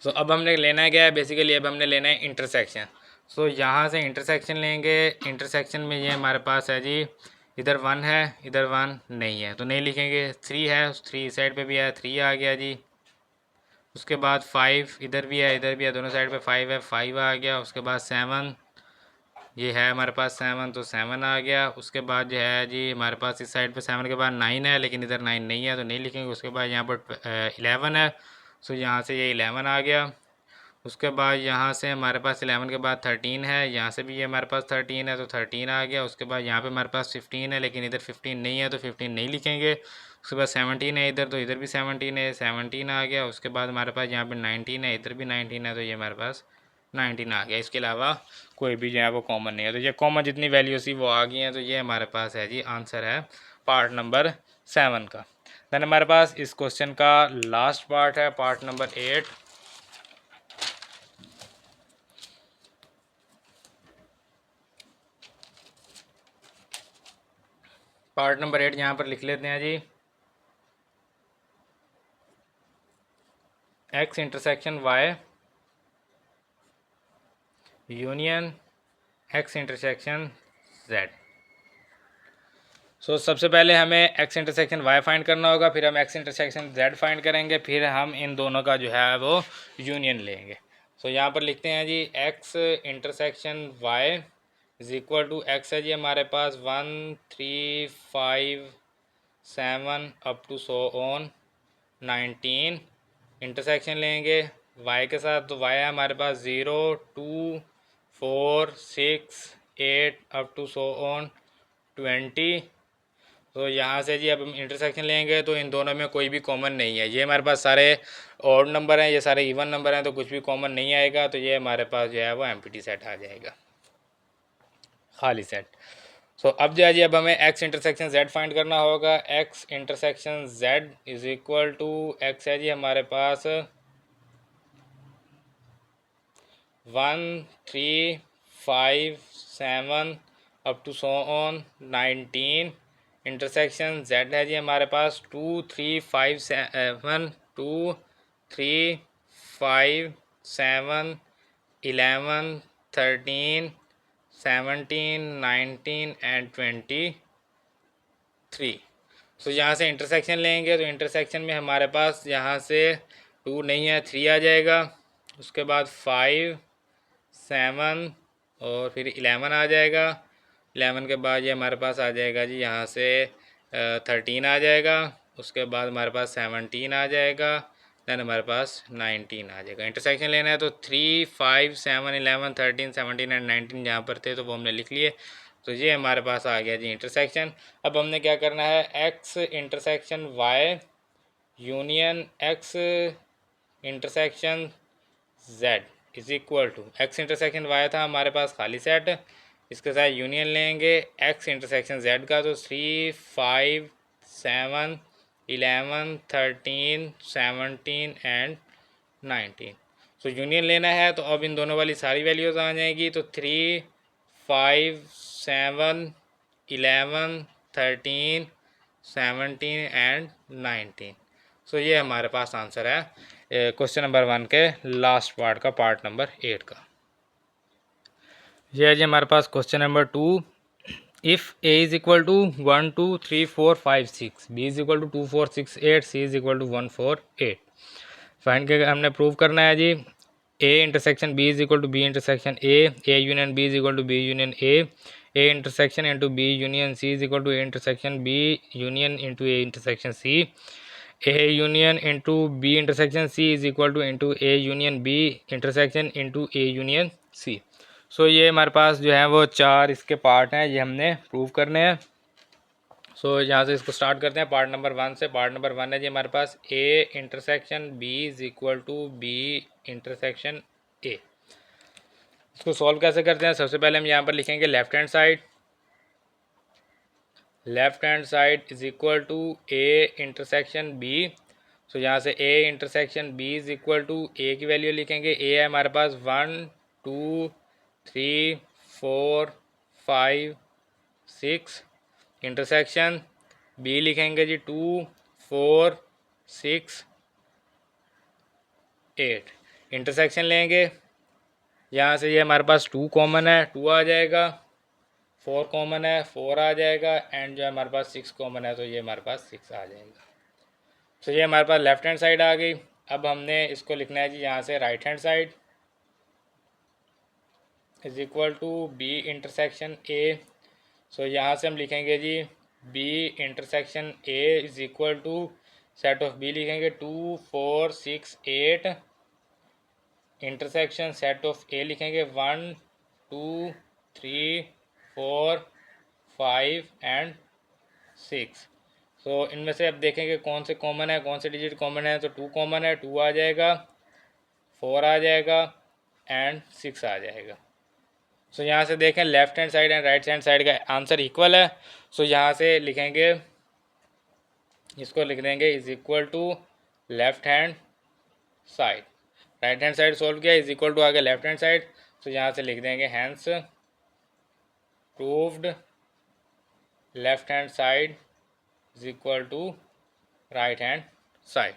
सो अब हमने लेना है क्या है, बेसिकली अब हमने लेना है इंटरसेक्शन। सो यहाँ से इंटरसेक्शन लेंगे, इंटरसेक्शन में ये हमारे पास है जी, इधर 1 है, इधर 1 नहीं है तो नहीं लिखेंगे, 3 है, 3 साइड पे भी है, 3 आ गया जी। उसके बाद 5 इधर भी है, इधर भी है, दोनों साइड पे 5 है, 5 आ गया। उसके बाद 7, ये है हमारे पास 7 तो 7 आ गया। उसके बाद जो है जी हमारे पास इस साइड पे 7 के बाद 9 है, लेकिन इधर 9 नहीं है तो नहीं लिखेंगे। उसके बाद यहाँ पर 11 है, सो यहाँ से ये 11 आ गया। उसके बाद यहाँ से हमारे पास 11 के बाद 13 है, यहाँ से भी ये हमारे पास 13 है तो 13 आ गया। उसके बाद यहाँ पे हमारे पास 15 है, लेकिन इधर 15 नहीं है तो 15 नहीं लिखेंगे। उसके बाद 17 है इधर, तो इधर भी 17 है, 17 आ गया। उसके बाद हमारे पास यहाँ पे 19 है, इधर भी 19 है तो ये हमारे पास 19 आ गया। इसके अलावा कोई भी जो है वो कॉमन नहीं है, तो ये कॉमन जितनी वैल्यूज थी वो आ गई हैं। तो ये हमारे पास है जी आंसर है पार्ट नंबर 7 का। दैन हमारे पास इस क्वेश्चन का लास्ट पार्ट है, पार्ट नंबर 8। पार्ट नंबर 8 यहाँ पर लिख लेते हैं जी, x intersection y union x intersection z। सो सबसे पहले हमें x इंटरसेक्शन y फाइंड करना होगा, फिर हम x इंटरसेक्शन z फाइंड करेंगे, फिर हम इन दोनों का जो है वो यूनियन लेंगे। सो यहाँ पर लिखते हैं जी x intersection y is equal to x है जी हमारे पास 1, 3, 5, 7 up to so on 19। Intersection लेंगे y के साथ, तो y है हमारे पास 0, 2, 4, 6, 8 अप टू सो ऑन 20। तो यहाँ से जी अब हम इंटरसेक्शन लेंगे तो इन दोनों में कोई भी कॉमन नहीं है। ये हमारे पास सारे ऑड नंबर हैं, ये सारे इवन नंबर हैं, तो कुछ भी कॉमन नहीं आएगा। तो ये हमारे पास जो है वो एम्प्टी सेट आ जाएगा, खाली सेट। सो अब जो है जी अब हमें x इंटरसेक्शन z फाइंड करना होगा। x intersection z is equal to x है जी हमारे पास 1, 3, 5, 7 up to so on 19। Intersection Z है जी हमारे पास 2 3 5 7, 2 3 5 7 11 13 17 19 एंड 23। सो यहाँ से इंटरसेक्शन लेंगे तो इंटरसेक्शन में हमारे पास यहाँ से 2 नहीं है, 3 आ जाएगा। उसके बाद 5 7 और फिर 11 आ जाएगा। 11 के बाद ये हमारे पास आ जाएगा जी यहाँ से 13 आ जाएगा। उसके बाद हमारे पास 17 आ जाएगा। दैन हमारे पास 19 आ जाएगा। इंटरसेक्शन लेना है तो 3 5 7 11 13 17 एंड 19 जहाँ पर थे तो वो हमने लिख लिए। तो ये हमारे पास आ गया जी इंटरसेक्शन। अब हमने क्या करना है, X intersection Y union X intersection Z is equal to, x intersection Y था हमारे पास खाली सेट, इसके साथ यूनियन लेंगे एक्स इंटरसेक्शन जेड का, तो 3 5 7 11 13 17 एंड 19। सो यूनियन लेना है तो अब इन दोनों वाली सारी वैल्यूज़ आ जाएगी। तो 3 5 7 11 13 17 एंड 19। सो ये हमारे पास आंसर है क्वेश्चन नंबर 1 के लास्ट पार्ट का, पार्ट नंबर 8 का। ये है जी हमारे पास question number 2। If A is equal to 1 2 3 4 5 6, B is equal to 2 4 6 8, C is equal to 1 4 8। Find के हमने प्रूव करना है जी A intersection B is equal to B intersection A union B is equal to B union A intersection into B union C is equal to A intersection B union into A intersection C, A union into B intersection C is equal to into A union B intersection into A union C. So ये हमारे पास जो है वो 4 इसके part हैं, ये हमने prove करने हैं। सो यहाँ से इसको स्टार्ट करते हैं पार्ट नंबर 1 से। पार्ट नंबर 1 है जी हमारे पास A intersection B is equal to B intersection A. इसको सॉल्व कैसे करते हैं, सबसे पहले हम यहाँ पर लिखेंगे left hand side is equal to A intersection B. So यहाँ से A intersection B is equal to A की वैल्यू लिखेंगे, ए है हमारे पास 1 2 3 4 5 6, इंटरसेक्शन बी लिखेंगे जी 2 4 6 8। इंटरसेक्शन लेंगे, यहाँ से ये हमारे पास 2 कॉमन है, 2 आ जाएगा, 4 कॉमन है, 4 आ जाएगा, एंड जो है हमारे पास 6 कॉमन है तो ये हमारे पास 6 आ जाएगा। तो ये हमारे पास लेफ्ट हैंड साइड आ गई। अब हमने इसको लिखना है जी यहाँ से right hand side is equal to B intersection A. So यहाँ से हम लिखेंगे जी B intersection A is equal to set of B लिखेंगे 2 4 6 8, इंटरसेक्शन सेट ऑफ ए लिखेंगे 1 2 3 4 5 एंड 6। सो इनमें से अब देखेंगे कौन से कॉमन है, कौन से डिजिट कॉमन है। तो 2 कॉमन है, 2 आ जाएगा, 4 आ जाएगा एंड 6 आ जाएगा। सो यहाँ से देखें left hand side and right hand side का आंसर इक्वल है। सो यहाँ से लिखेंगे, इसको लिख देंगे is equal to left hand side. Right hand side solve किया, इज इक्वल टू आ गया लेफ्ट हैंड साइड। सो यहाँ से लिख देंगे hence proved left hand side is equal to right hand side.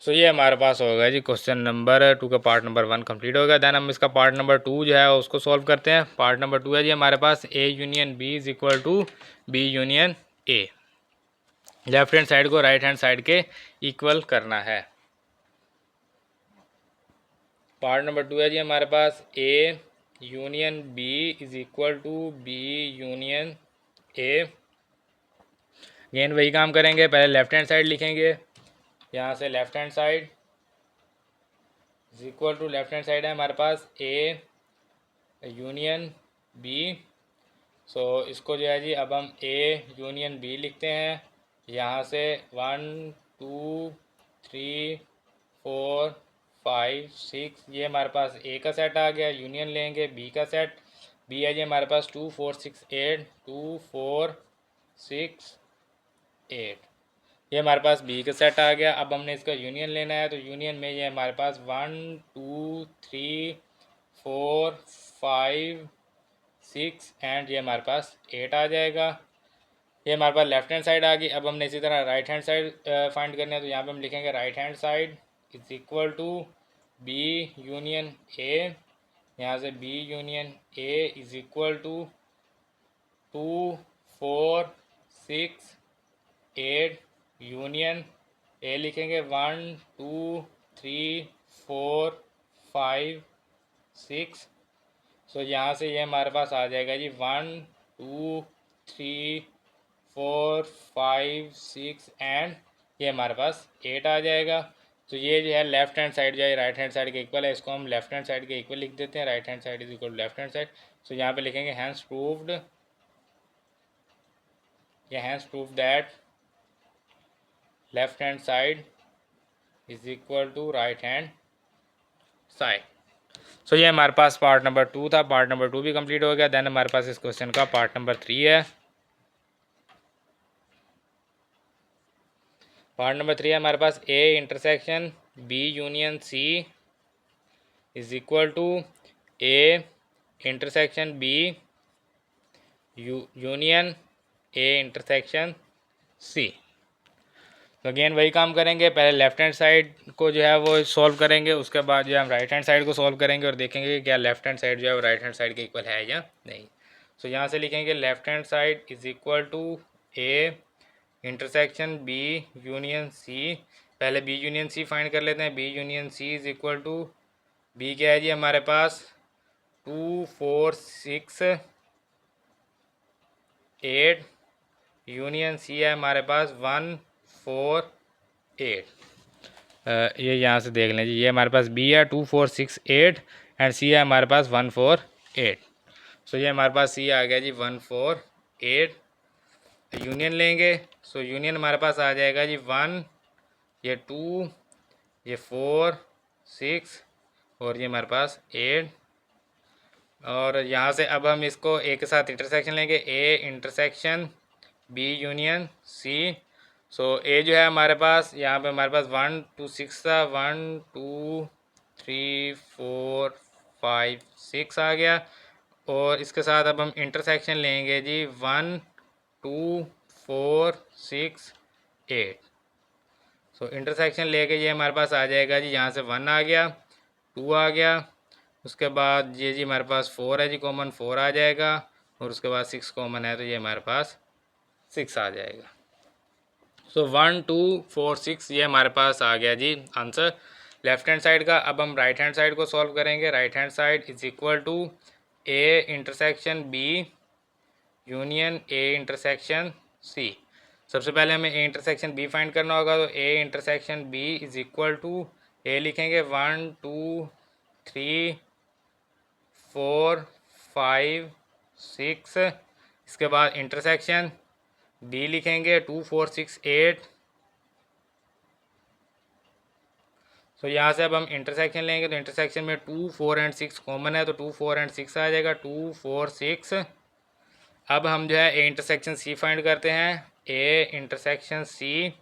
So ये हमारे पास होगा जी क्वेश्चन नंबर 2 का पार्ट नंबर 1 कंप्लीट होगा। दैन हम इसका पार्ट नंबर 2 जो है उसको सॉल्व करते हैं। पार्ट नंबर 2 है जी हमारे पास A union B is equal to B union A. Left hand side को राइट हैंड साइड के इक्वल करना है। पार्ट नंबर 2 है जी हमारे पास A union B is equal to B union A. Again वही काम करेंगे, पहले लेफ्ट हैंड साइड लिखेंगे, यहाँ से left hand side is equal to left hand side है हमारे पास ए यूनियन बी। सो इसको जो है जी अब हम ए यूनियन बी लिखते हैं। यहाँ से 1 2 3 4 5 6, ये हमारे पास ए का सेट आ गया। यूनियन लेंगे बी का सेट, बी है जी हमारे पास 2 4 6 8, 2 4 6 8, ये हमारे पास बी का सेट आ गया। अब हमने इसका यूनियन लेना है, तो यूनियन में ये हमारे पास 1 2 3 4 5 6 एंड ये हमारे पास 8 आ जाएगा। ये हमारे पास लेफ्ट हैंड साइड आ गई। अब हमने इसी तरह राइट हैंड साइड फाइंड करना है, तो यहाँ पे हम लिखेंगे right hand side is equal to B union A. यहाँ से B union A is equal to 2 4 6 8 union A लिखेंगे 1 2 3 4 5 6। सो यहाँ से ये हमारे पास आ जाएगा जी 1 2 3 4 5 6 एंड ये हमारे पास 8 आ जाएगा। तो ये जो है लेफ्ट हैंड साइड जो है राइट हैंड साइड के इक्वल है, इसको हम लेफ्ट हैंड साइड के इक्वल लिख देते हैं। Right hand side is equal to left hand side. So यहाँ पे लिखेंगे हैंस प्रूव्ड, या hence prove that left hand side is equal to right hand side. So ये हमारे पास पार्ट नंबर 2 था। पार्ट नंबर 2 भी कंप्लीट हो गया। देन हमारे पास इस क्वेश्चन का पार्ट नंबर 3 है। पार्ट नंबर 3 है हमारे पास A intersection B union C is equal to A intersection B union A intersection C. तो अगेन वही काम करेंगे, पहले लेफ्ट हैंड साइड को जो है वो सॉल्व करेंगे, उसके बाद जो है हम राइट हैंड साइड को सॉल्व करेंगे और देखेंगे कि क्या लेफ्ट हैंड साइड जो है वो राइट हैंड साइड के इक्वल है या नहीं। सो यहाँ से लिखेंगे left hand side is equal to A intersection B union C. पहले बी यूनियन सी फाइंड कर लेते हैं। B union C is equal to B क्या है जी हमारे पास 2 4 6 8 यूनियन सी है हमारे पास 1 4 8। ये यहाँ से देख लें जी, ये हमारे पास बी है 2 4 6 8 एंड सी है हमारे पास 1 4 8। सो ये हमारे पास सी आ गया जी 1 4 8। यूनियन लेंगे, सो यूनियन हमारे पास आ जाएगा जी 1, ये 2, ये 4 6 और ये हमारे पास 8। और यहाँ से अब हम इसको ए के साथ इंटरसेक्शन लेंगे, A intersection B union C. So A जो है हमारे पास यहाँ पे हमारे पास 1 2 6 था, 1 2 3 4 5 6 आ गया। और इसके साथ अब हम इंटरसेक्शन लेंगे जी 1 2 4 6 8। सो इंटरसेक्शन लेके ये हमारे पास आ जाएगा जी, यहाँ से 1 आ गया 2 आ गया, उसके बाद ये जी हमारे पास 4 है जी कॉमन 4 आ जाएगा और उसके बाद 6 कॉमन है तो ये हमारे पास 6 आ जाएगा। सो 1 2 4 6 ये हमारे पास आ गया जी आंसर लेफ्ट हैंड साइड का। अब हम राइट हैंड साइड को सॉल्व करेंगे। Right hand side is equal to A intersection B union A intersection C. सबसे पहले हमें ए इंटरसेक्शन बी फाइंड करना होगा, तो A intersection B is equal to A लिखेंगे 1 2 3 4 5 6, इसके बाद इंटरसेक्शन बी लिखेंगे 2 4 6 8। सो यहाँ से अब हम इंटरसेक्शन लेंगे, तो इंटरसेक्शन में 2 4 एंड 6 कॉमन है तो 2 4 एंड 6 आ जाएगा 2 4 6। अब हम जो है ए इंटरसेक्शन सी फाइंड करते हैं। A intersection C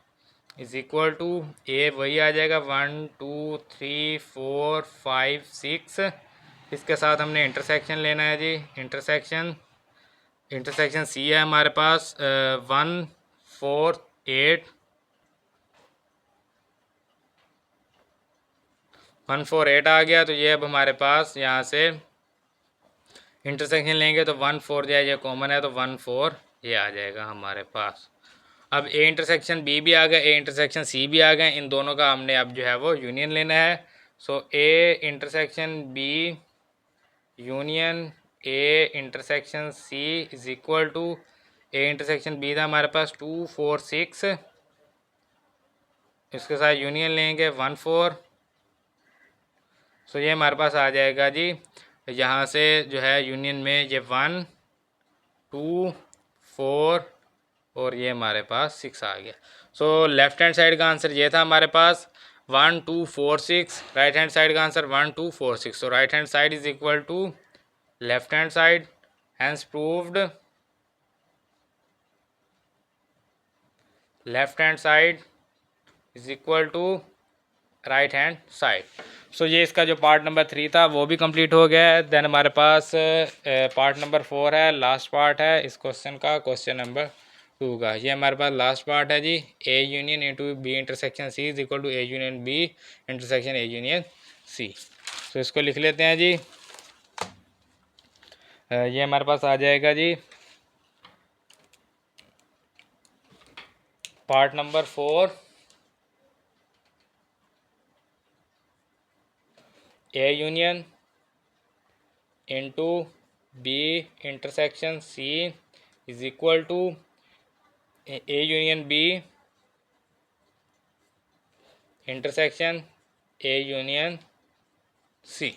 is equal to A वही आ जाएगा 1 2 3 4 5 6। इसके साथ हमने इंटरसेक्शन लेना है जी। इंटरसेक्शन सी है हमारे पास 1 4 8 1 4 8 आ गया। तो ये अब हमारे पास यहाँ से इंटरसेक्शन लेंगे तो 1 4 जो है ये कॉमन है तो 1 4 ये आ जाएगा हमारे पास। अब ए इंटरसेक्शन बी भी आ गया, ए इंटरसेक्शन सी भी आ गए, इन दोनों का हमने अब जो है वो यूनियन लेना है। So A intersection B union A intersection C is equal to A intersection B था हमारे पास 2 4 6, इसके साथ यूनियन लेंगे 1 4। सो ये हमारे पास आ जाएगा जी, यहाँ से जो है यूनियन में ये 1 2 4 और ये हमारे पास 6 आ गया। सो लेफ्ट हैंड साइड का आंसर ये था हमारे पास 1 2 4 6। राइट हैंड साइड का answer 1 2 4 6। So right hand side is equal to left hand side, hence proved left hand side is equal to right hand side. So ये इसका जो part number 3 था वो भी कंप्लीट हो गया है। देन हमारे पास पार्ट नंबर 4 है, लास्ट पार्ट है इस क्वेश्चन का, क्वेश्चन नंबर 2 का। ये हमारे पास लास्ट पार्ट है जी, A union into B intersection C is equal to A union B intersection A union C. तो इसको लिख लेते हैं जी। ये हमारे पास आ जाएगा जी part number 4, A union into B intersection C is equal to A union B intersection A union C.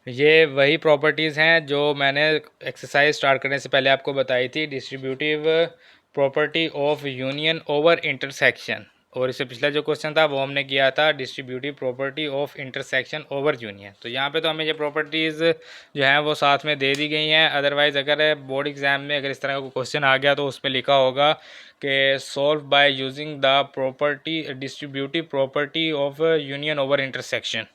ये वही प्रॉपर्टीज़ हैं जो मैंने एक्सरसाइज स्टार्ट करने से पहले आपको बताई थी, distributive property of union over intersection. और इससे पिछला जो क्वेश्चन था वो हमने किया था distributive property of intersection over union. तो यहाँ पे तो हमें ये प्रॉपर्टीज़ जो हैं वो साथ में दे दी गई हैं। अदरवाइज़ अगर बोर्ड एग्ज़ाम में अगर इस तरह का क्वेश्चन आ गया तो उसमें लिखा होगा कि solve by using the property distributive property of union over intersection.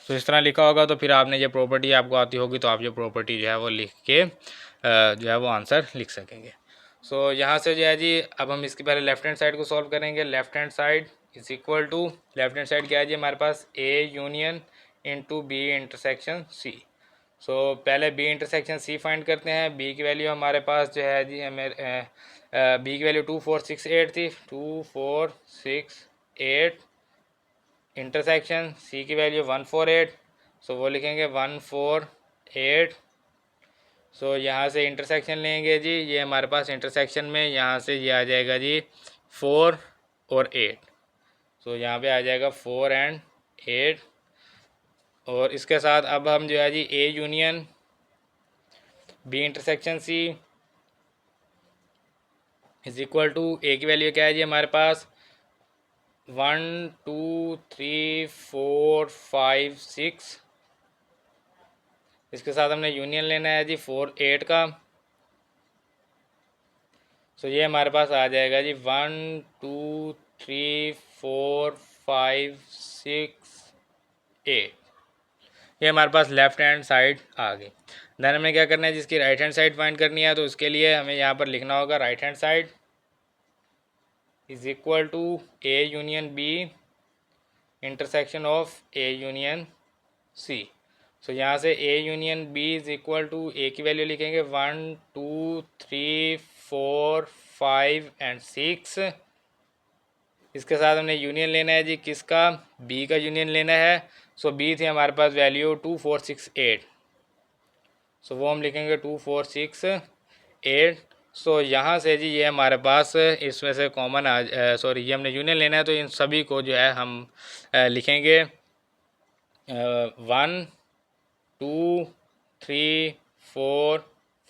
तो इस तरह लिखा होगा तो फिर आपने ये प्रॉपर्टी आपको आती होगी तो आप ये प्रॉपर्टी जो है वो लिख के जो है वो आंसर लिख सकेंगे। सो यहाँ से जो है जी अब हम इसकी पहले लेफ्ट हैंड साइड को सॉल्व करेंगे। Left hand side is equal to, left hand side क्या है जी हमारे पास, A union into B intersection C. So पहले बी इंटरसेक्शन सी फाइंड करते हैं। बी की वैल्यू हमारे पास जो है जी हमें बी की वैल्यू 2468 थी, 2468 इंटरसेक्शन सी की वैल्यू 148। सो वो लिखेंगे 148। सो यहाँ से इंटरसेक्शन लेंगे जी, ये हमारे पास इंटरसेक्शन में यहाँ से ये आ जाएगा जी 4 और 8। सो यहाँ पे आ जाएगा 4 एंड 8। और इसके साथ अब हम जो है जी A union B intersection C is equal to, A की वैल्यू क्या है जी हमारे पास 1 2 3 4 5 6। इसके साथ हमने यूनियन लेना है जी 4 8 का। सो ये हमारे पास आ जाएगा जी 1 2 3 4 5 6 8। ये हमारे पास लेफ्ट हैंड साइड आ गई। देन हमें क्या करना है, जिसकी राइट हैंड साइड फाइंड करनी है तो उसके लिए हमें यहाँ पर लिखना होगा right hand side is equal to A union B intersection of A union C. So यहाँ से A union B is equal to, A की वैल्यू लिखेंगे 1 2 3 4 5 एंड 6। इसके साथ हमने यूनियन लेना है जी किसका, बी का यूनियन लेना है। सो बी थी हमारे पास वैल्यू 2468। सो वो हम लिखेंगे 2468। सो यहाँ से जी ये हमारे पास इसमें से कॉमन सॉरी ये हमने यूनियन लेना है तो इन सभी को जो है हम लिखेंगे 1 2 3 4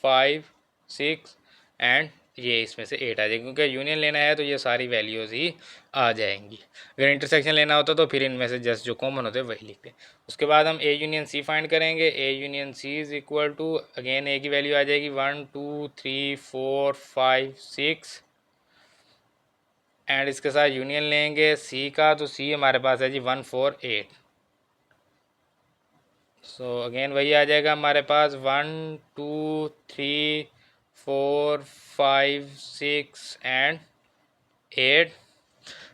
5 6 एंड ये इसमें से 8 आ जाएगी, क्योंकि यूनियन लेना है तो ये सारी वैल्यूज़ ही आ जाएंगी। अगर इंटरसेक्शन लेना होता तो फिर इनमें से जस्ट जो कॉमन होते हैं वही लिखते हैं। उसके बाद हम ए यूनियन सी फाइंड करेंगे। A union C is equal to, again A की वैल्यू आ जाएगी 1 2 3 4 5 6 एंड इसके साथ यूनियन लेंगे सी का, तो सी हमारे पास है जी 148। सो अगेन वही आ जाएगा हमारे पास 1 2 3 4 5 6 एंड 8।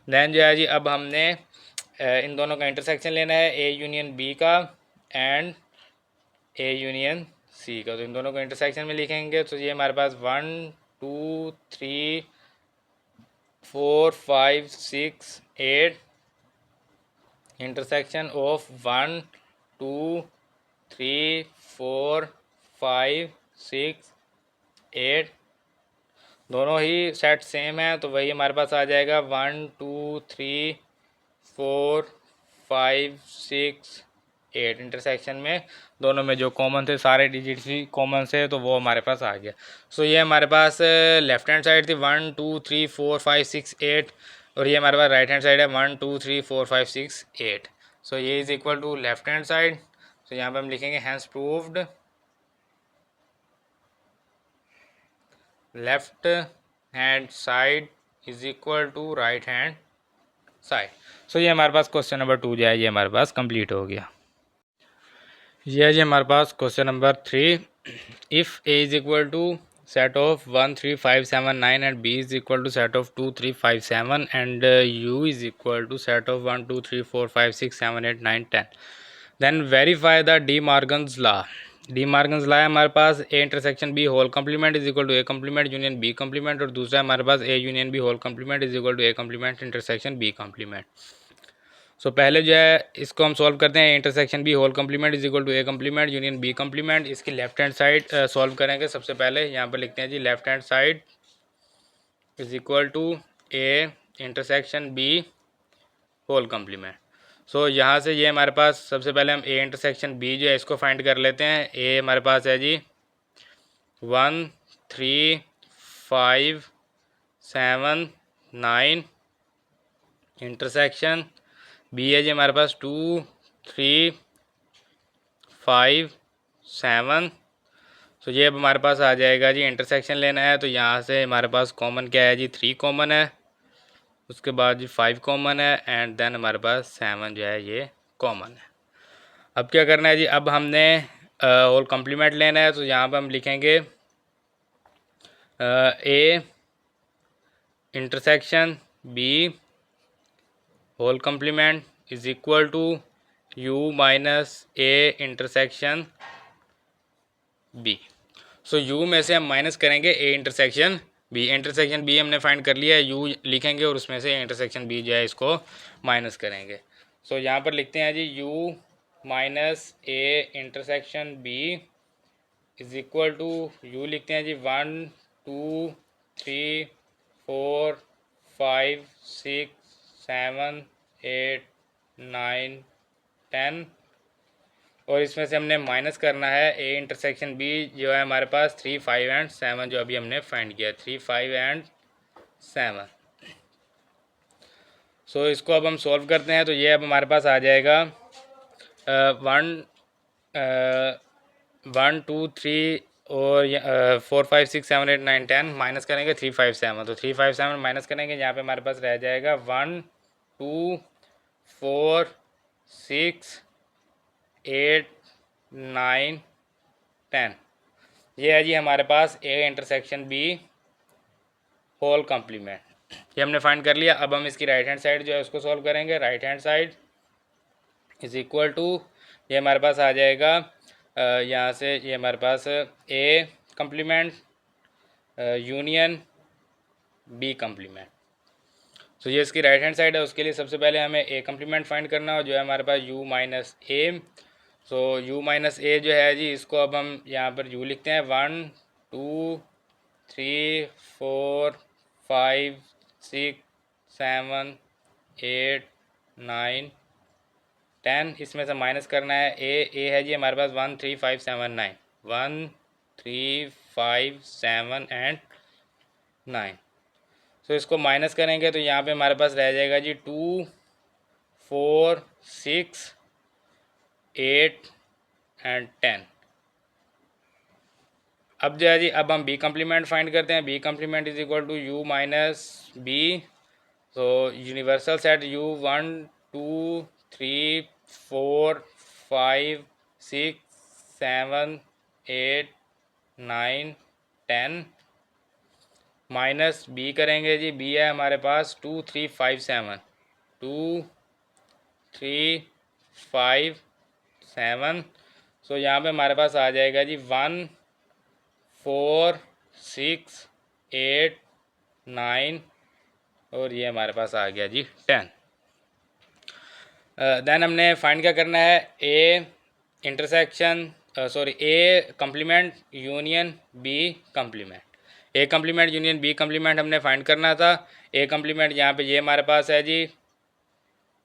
देन जो है जी अब हमने इन दोनों का इंटरसेक्शन लेना है, ए यूनियन बी का एंड ए यूनियन सी का। तो इन दोनों को इंटरसेक्शन में लिखेंगे तो ये हमारे पास 1 2 3 4 5 6 8 इंटरसेक्शन ऑफ 1 2 3 4 5 6 8। दोनों ही सेट सेम है तो वही हमारे पास आ जाएगा 1 2 3 4 5 6 8। इंटरसेक्शन में दोनों में जो कॉमन थे सारे डिजिट्स भी कॉमन से तो वो हमारे पास आ गया। सो ये हमारे पास लेफ्ट हैंड साइड थी 1 2 3 4 5 6 8 और ये हमारे पास राइट हैंड साइड है 1 2 3 4 5 6 8। सो ये is equal to left hand side. तो यहाँ पे हम लिखेंगे hence proved left hand side is equal to right hand side. So ये हमारे पास क्वेश्चन नंबर 2 जो है ये हमारे पास कंप्लीट हो गया। ये है जी हमारे पास question number 3। If A is equal to set of 1 3 5 7 9 and B is equal to set of 2 3 5 7 and U is equal to set of 1 2 3 4 5 6 7 8 9 10, then verify the De Morgan's law. De Morgan's law है हमारे पास A intersection B whole complement is equal to A complement union B complement, और दूसरा हमारे पास A union B whole complement is equal to A complement intersection B complement. So पहले जो है इसको हम सॉल्व करते हैं। Intersection B whole complement is equal to A complement union B complement. इसकी लेफ्ट हैंड साइड सॉल्व करेंगे। सबसे पहले यहाँ पर लिखते हैं जी left hand side is equal to A intersection B whole complement. So यहाँ से ये हमारे पास सबसे पहले हम ए इंटरसेक्शन बी जो है इसको फाइंड कर लेते हैं। ए हमारे पास है जी 1 3 5 7 9 इंटरसेक्शन बी है जी हमारे पास 2 3 5 7। तो ये अब हमारे पास आ जाएगा जी इंटरसेक्शन लेना है, तो यहाँ से हमारे पास कॉमन क्या है जी 3 कॉमन है, उसके बाद जी 5 कॉमन है एंड देन हमारे पास 7 जो है ये कॉमन है। अब क्या करना है जी, अब हमने होल कम्प्लीमेंट लेना है, तो यहाँ पे हम लिखेंगे A intersection B whole complement is equal to U minus A intersection B. So U में से हम माइनस करेंगे A intersection B. Intersection B हमने फाइंड कर लिया है, यू लिखेंगे और उसमें से इंटरसेक्शन बी जो है इसको माइनस करेंगे। सो यहाँ पर लिखते हैं जी U minus A intersection B is equal to U लिखते हैं जी 1 2 3 4 5 6 7 8 9 10, और इसमें से हमने माइनस करना है ए इंटरसेक्शन बी जो है हमारे पास 3 5 एंड 7 जो अभी हमने फाइंड किया 3 5 एंड 7। सो इसको अब हम सॉल्व करते हैं, तो ये अब हमारे पास आ जाएगा 1 2 3 और 4 5 6 7 8 9 10 माइनस करेंगे 3 5 7, तो 3 5 7 माइनस करेंगे, यहाँ पे हमारे पास रह जाएगा 1 2 4 6 8 9 10। ये है जी हमारे पास A intersection B whole complement, ये हमने फाइंड कर लिया। अब हम इसकी राइट हैंड साइड जो है उसको सॉल्व करेंगे। Right hand side is equal to ये हमारे पास आ जाएगा यहाँ से ये हमारे पास A complement union B complement. तो ये इसकी राइट हैंड साइड है, उसके लिए सबसे पहले हमें ए कम्प्लीमेंट फाइंड करना हो जो है हमारे पास U minus A. So U minus A जो है जी इसको अब हम यहाँ पर यू लिखते हैं 1 2 3 4 5 6 7 8 9 10, इसमें से माइनस करना है ए है जी हमारे पास 1 3 5 7 9 1 3 5 7 एंड 9। तो इसको माइनस करेंगे तो यहाँ पे हमारे पास रह जाएगा जी 2 4 6 8 एंड 10। अब जो है जी अब हम बी कम्प्लीमेंट फाइंड करते हैं। B complement is equal to U minus B. तो universal set U 1 2 3 4 5 6 7 8 9 10 minus B करेंगे जी, बी है हमारे पास 2 3 5 7 2 3 5 7। सो यहाँ पे हमारे पास आ जाएगा जी 1 4 6 8 9 और ये हमारे पास आ गया जी 10। देन हमने फाइंड क्या करना है, A intersection sorry A complement union B complement. A complement union B complement हमने फाइंड करना था। ए कम्प्लीमेंट यहाँ पे ये हमारे पास है जी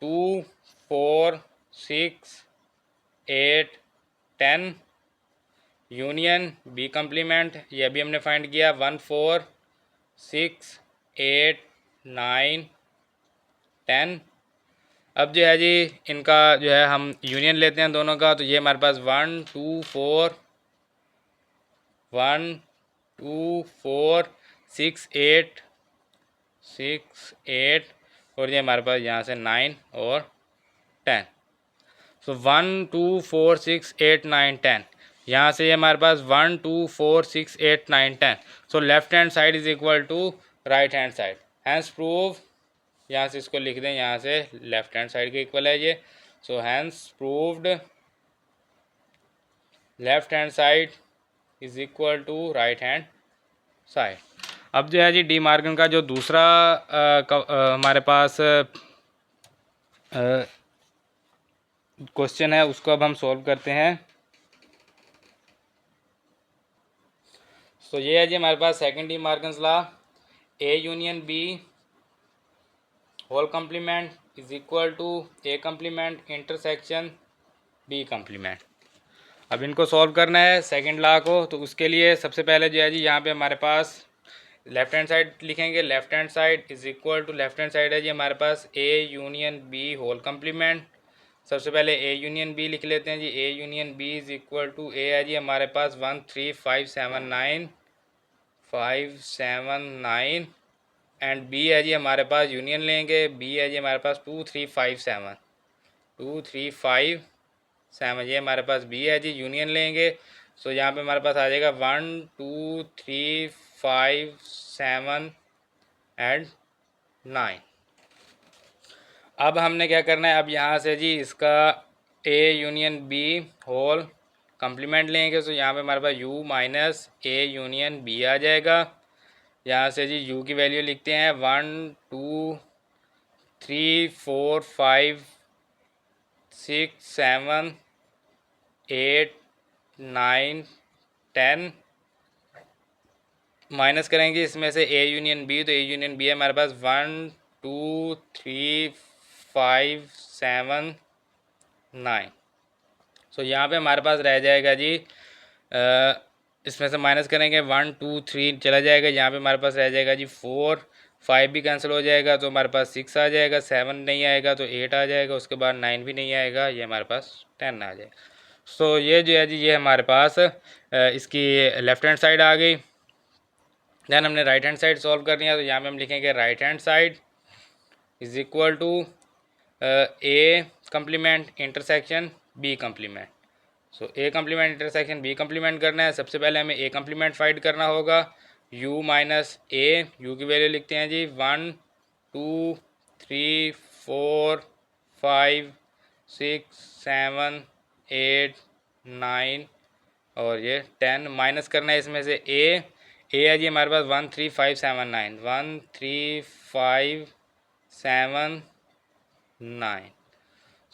2 4 6 8 10 यूनियन बी कम्प्लीमेंट ये अभी हमने फाइंड किया 1 4 6 8 9 10। अब जो है जी इनका जो है हम यूनियन लेते हैं दोनों का, तो ये हमारे पास 1 2 4 1 2 4 6 8 6 8 और ये हमारे पास यहाँ से 9 और 10। सो 1 2 4 6 8 9 10, यहाँ से ये हमारे पास 1 2 4 6 8 9 10। So left hand side is equal to right hand side, hence prove, यहाँ से इसको लिख दें, यहाँ से लेफ्ट हैंड साइड के इक्वल है ये। So hence proved left hand side is equal to right hand side. अब जो है जी डी मार्गन का जो दूसरा हमारे पास क्वेश्चन है उसको अब हम सॉल्व करते हैं। तो ये है जी हमारे पास second De Morgan's law, A union B whole complement is equal to A complement intersection B complement. अब इनको सॉल्व करना है सेकंड लॉ को, तो उसके लिए सबसे पहले जो है जी यहाँ पे हमारे पास लेफ्ट हैंड साइड लिखेंगे, left hand side is equal to, left hand side है जी हमारे पास A union B whole complement. सबसे पहले ए यूनियन बी लिख लेते हैं जी, A union B is equal to, A है जी हमारे पास 1 3 5 7 9 5 7 9 एंड बी है जी हमारे पास यूनियन लेंगे, बी है जी हमारे पास 2 3 5 7 2 3 5 7, ये हमारे पास बी है जी, यूनियन लेंगे। सो यहाँ पे हमारे पास आ जाएगा 1 2 3 5 7 एंड 9। अब हमने क्या करना है, अब यहाँ से जी इसका A union B whole complement लेंगे। सो यहाँ पे हमारे पास u minus A union B आ जाएगा। यहाँ से जी u की वैल्यू लिखते हैं 1 2 3 4 5 6 7 8 9 10, माइनस करेंगे इसमें से ए यूनियन बी, तो ए यूनियन बी है हमारे पास 1 2 3 5 7 9। सो यहाँ पे हमारे पास रह जाएगा जी इसमें से माइनस करेंगे 1 2 3 चला जाएगा, यहाँ पे हमारे पास रह जाएगा जी 4 5 भी कैंसिल हो जाएगा, तो हमारे पास 6 आ जाएगा, 7 नहीं आएगा तो 8 आ जाएगा, उसके बाद 9 भी नहीं आएगा, ये हमारे पास 10 आ जाएगा। सो ये जो है जी ये हमारे पास इसकी लेफ़्ट हैंड साइड आ गई। देन हमने राइट हैंड साइड सॉल्व करनी है, तो यहाँ पे हम लिखेंगे right hand side is equal to A complement intersection B complement. So A complement intersection B complement करना है। सबसे पहले हमें ए कम्प्लीमेंट फाइंड करना होगा, u माइनस ए, यू की वैल्यू लिखते हैं जी 1 2 3 4 5 6 7 8 9 और ये 10, माइनस करना है इसमें से ए है जी हमारे पास 1 3 5 7 9 1 3 5 7 9।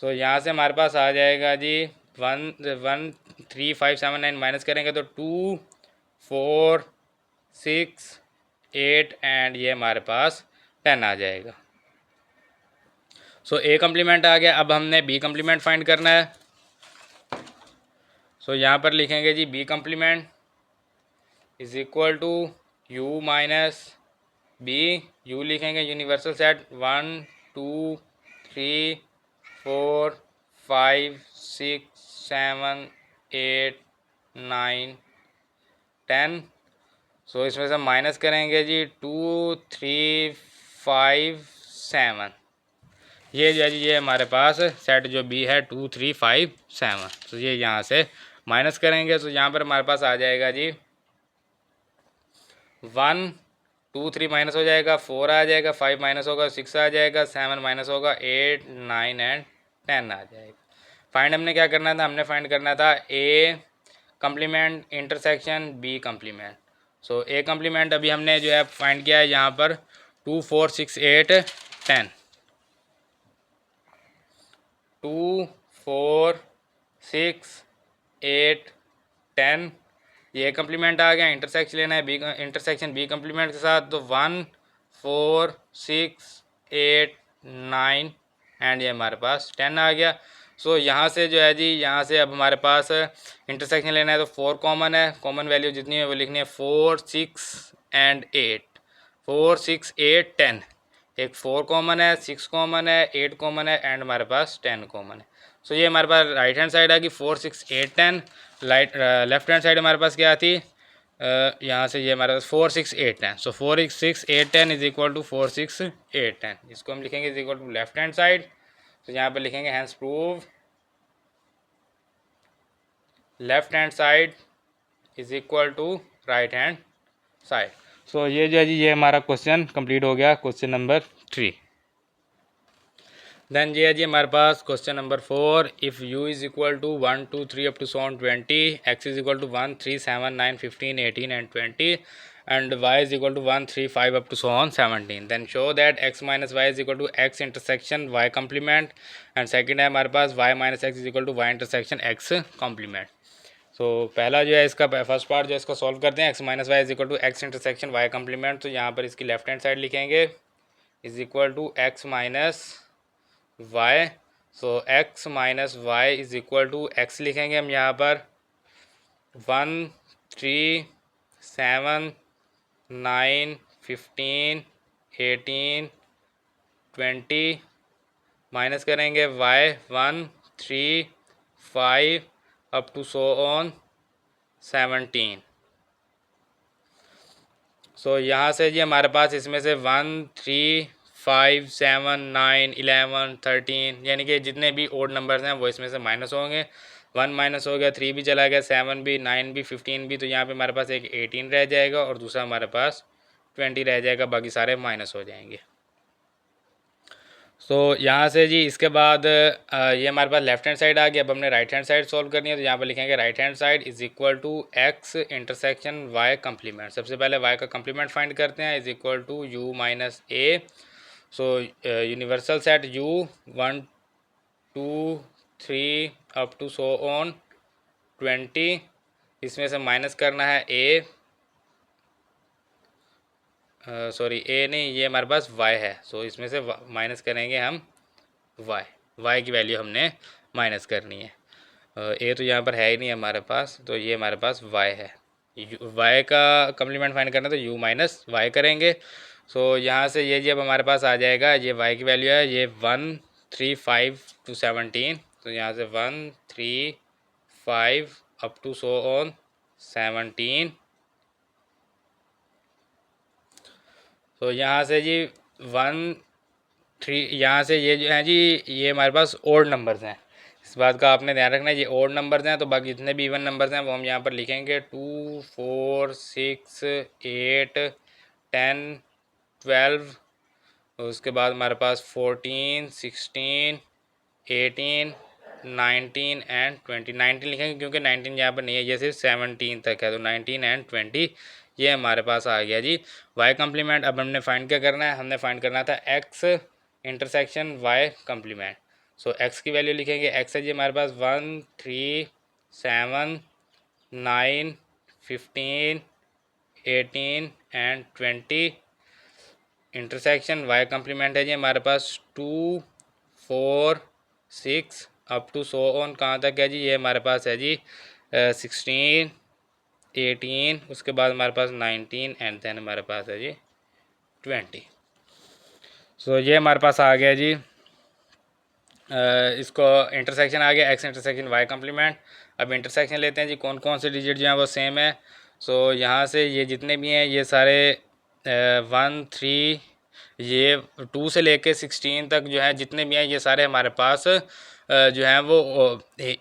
सो यहाँ से हमारे पास आ जाएगा जी 1 3 5 7 9, माइनस करेंगे तो 2 4 6 8 एंड ये हमारे पास 10 आ जाएगा। सो ए कम्प्लीमेंट आ गया। अब हमने बी कम्प्लीमेंट फाइंड करना है। सो यहाँ पर लिखेंगे जी B complement is equal to U minus B, U लिखेंगे यूनिवर्सल सेट 1 2 3 4 5 6 7 8 9 10। सो इसमें से माइनस करेंगे जी 2 3 5 7, ये जो है जी ये हमारे पास सेट जो बी है 2 3 5 7। तो ये यहाँ से माइनस करेंगे, तो यहाँ पर हमारे पास आ जाएगा जी 1 2 3 माइनस हो जाएगा, 4 आ जाएगा, 5 माइनस होगा 6 आ जाएगा, 7 माइनस होगा 8 9 एंड 10 आ जाएगा। फाइंड हमने क्या करना था, हमने फाइंड करना था A complement intersection B complement. So A complement अभी हमने जो है फाइंड किया है यहाँ पर 2 4 6 8 10, 2 4 6 8 10, ये कम्प्लीमेंट आ गया। इंटरसेक्शन लेना है बी इंटरसेक्शन बी कम्प्लीमेंट के साथ, तो 1 4 6 8 9 एंड ये हमारे पास 10 आ गया। सो यहाँ से जो है जी यहाँ से अब हमारे पास इंटरसेक्शन लेना है, तो 4 कॉमन है, कॉमन वैल्यू जितनी है वो लिखनी है 4 6 एंड 8, 4 6 8 10, एक 4 कॉमन है, 6 कॉमन है, 8 कॉमन है एंड हमारे पास 10 कॉमन है। सो ये हमारे पास राइट हैंड साइड आ गई 4 6 8 10। लेफ्ट हैंड साइड हमारे पास क्या थी यहाँ से ये हमारे पास 4 6 8 10, सो 4 6 8 10 इज इक्वल टू 4 6 8 10, इसको हम लिखेंगे is equal to left hand side. तो यहाँ पर लिखेंगे hence prove left hand side is equal to right hand side. So ये जो है जी ये हमारा क्वेश्चन कंप्लीट हो गया, क्वेश्चन नंबर 3। देन ये है जी हमारे पास question number 4, if u is equal to 1 2 3 up to so on 20, x is equal to 1 3 7 9 15 18 and 20 and y is equal to 1 3 5 up to so on 17, then show that x minus y is equal to x intersection y complement, and second है हमारे पास y minus x is equal to y intersection x complement। तो पहला जो है इसका first part जो है इसको सॉल्व करते हैं, x minus Y is equal to x intersection y complement. तो यहाँ पर इसकी लेफ्ट हैंड साइड लिखेंगे is equal to x minus Y. So x minus Y is equal to x लिखेंगे हम यहाँ पर 1 3 7 9 15 18 20 माइनस करेंगे y 1 3 5 up to so on 17। So यहाँ से जी हमारे पास इसमें से 1 3 5 7 9 11 13 यानी कि जितने भी ओड नंबर्स हैं वो इसमें से माइनस होंगे। 1 माइनस हो गया, 3 भी चला गया, 7 भी, 9 भी, 15 भी। तो यहाँ पे हमारे पास एक 18 रह जाएगा और दूसरा हमारे पास 20 रह जाएगा, बाकी सारे माइनस हो जाएंगे। सो यहाँ से जी इसके बाद ये हमारे पास लेफ्ट हैंड साइड आ गया। अब हमने राइट हैंड साइड सॉल्व करनी है। तो यहाँ पर लिखेंगे right hand side is equal to x intersection y complement. सबसे पहले वाई का कम्प्लीमेंट फाइंड करते हैं, is equal to U minus A. So universal set U 1 2 3 up to so on 20, इसमें से माइनस करना है ए, सॉरी ए नहीं, ये हमारे पास y है। सो इसमें से माइनस करेंगे हम y की वैल्यू हमने माइनस करनी है। ए तो यहाँ पर है ही नहीं हमारे पास, तो ये हमारे पास y है। y का कम्प्लीमेंट फाइंड करना तो u माइनस वाई करेंगे। सो यहाँ से ये जब हमारे पास आ जाएगा, ये y की वैल्यू है ये 1 3 5 टू 17। तो यहाँ से 1 3 5 अप टू सो ऑन 17। तो यहाँ से जी 1 3, यहाँ से ये जो है जी ये हमारे पास ओड नंबर्स हैं, इस बात का आपने ध्यान रखना है। ये ओड नंबर्स हैं, तो बाकी जितने भी इवन नंबर्स हैं वो हम यहाँ पर लिखेंगे 2 4 6 8 10 12। उसके बाद हमारे पास 14 16 18 19 एंड 20। 19 लिखेंगे क्योंकि 19 यहाँ पर नहीं है, ये सिर्फ 17 तक है। तो 19 एंड 20 ये हमारे पास आ गया जी y कम्प्लीमेंट। अब हमने फाइंड क्या करना है, हमने फाइंड करना था x इंटरसेक्शन y कम्प्लीमेंट। सो x की वैल्यू लिखेंगे, x है जी हमारे पास 1 3 7 9 15 18 एंड 20। इंटरसेक्शन y कम्प्लीमेंट है जी हमारे पास 2 4 6 अप टू सो ऑन कहाँ तक है जी, ये हमारे पास है जी 16 18, उसके बाद हमारे पास 19 एंड देन हमारे पास है जी 20। सो ये हमारे पास आ गया जी इसको इंटरसेक्शन आ गया x इंटरसेक्शन y कम्प्लीमेंट। अब इंटरसेक्शन लेते हैं जी, कौन कौन से डिजिट जो हैं वो सेम है। सो यहाँ से ये जितने भी हैं ये सारे 1 3 ये 2 से लेके 16 तक जो है जितने भी हैं ये सारे हमारे पास जो हैं वो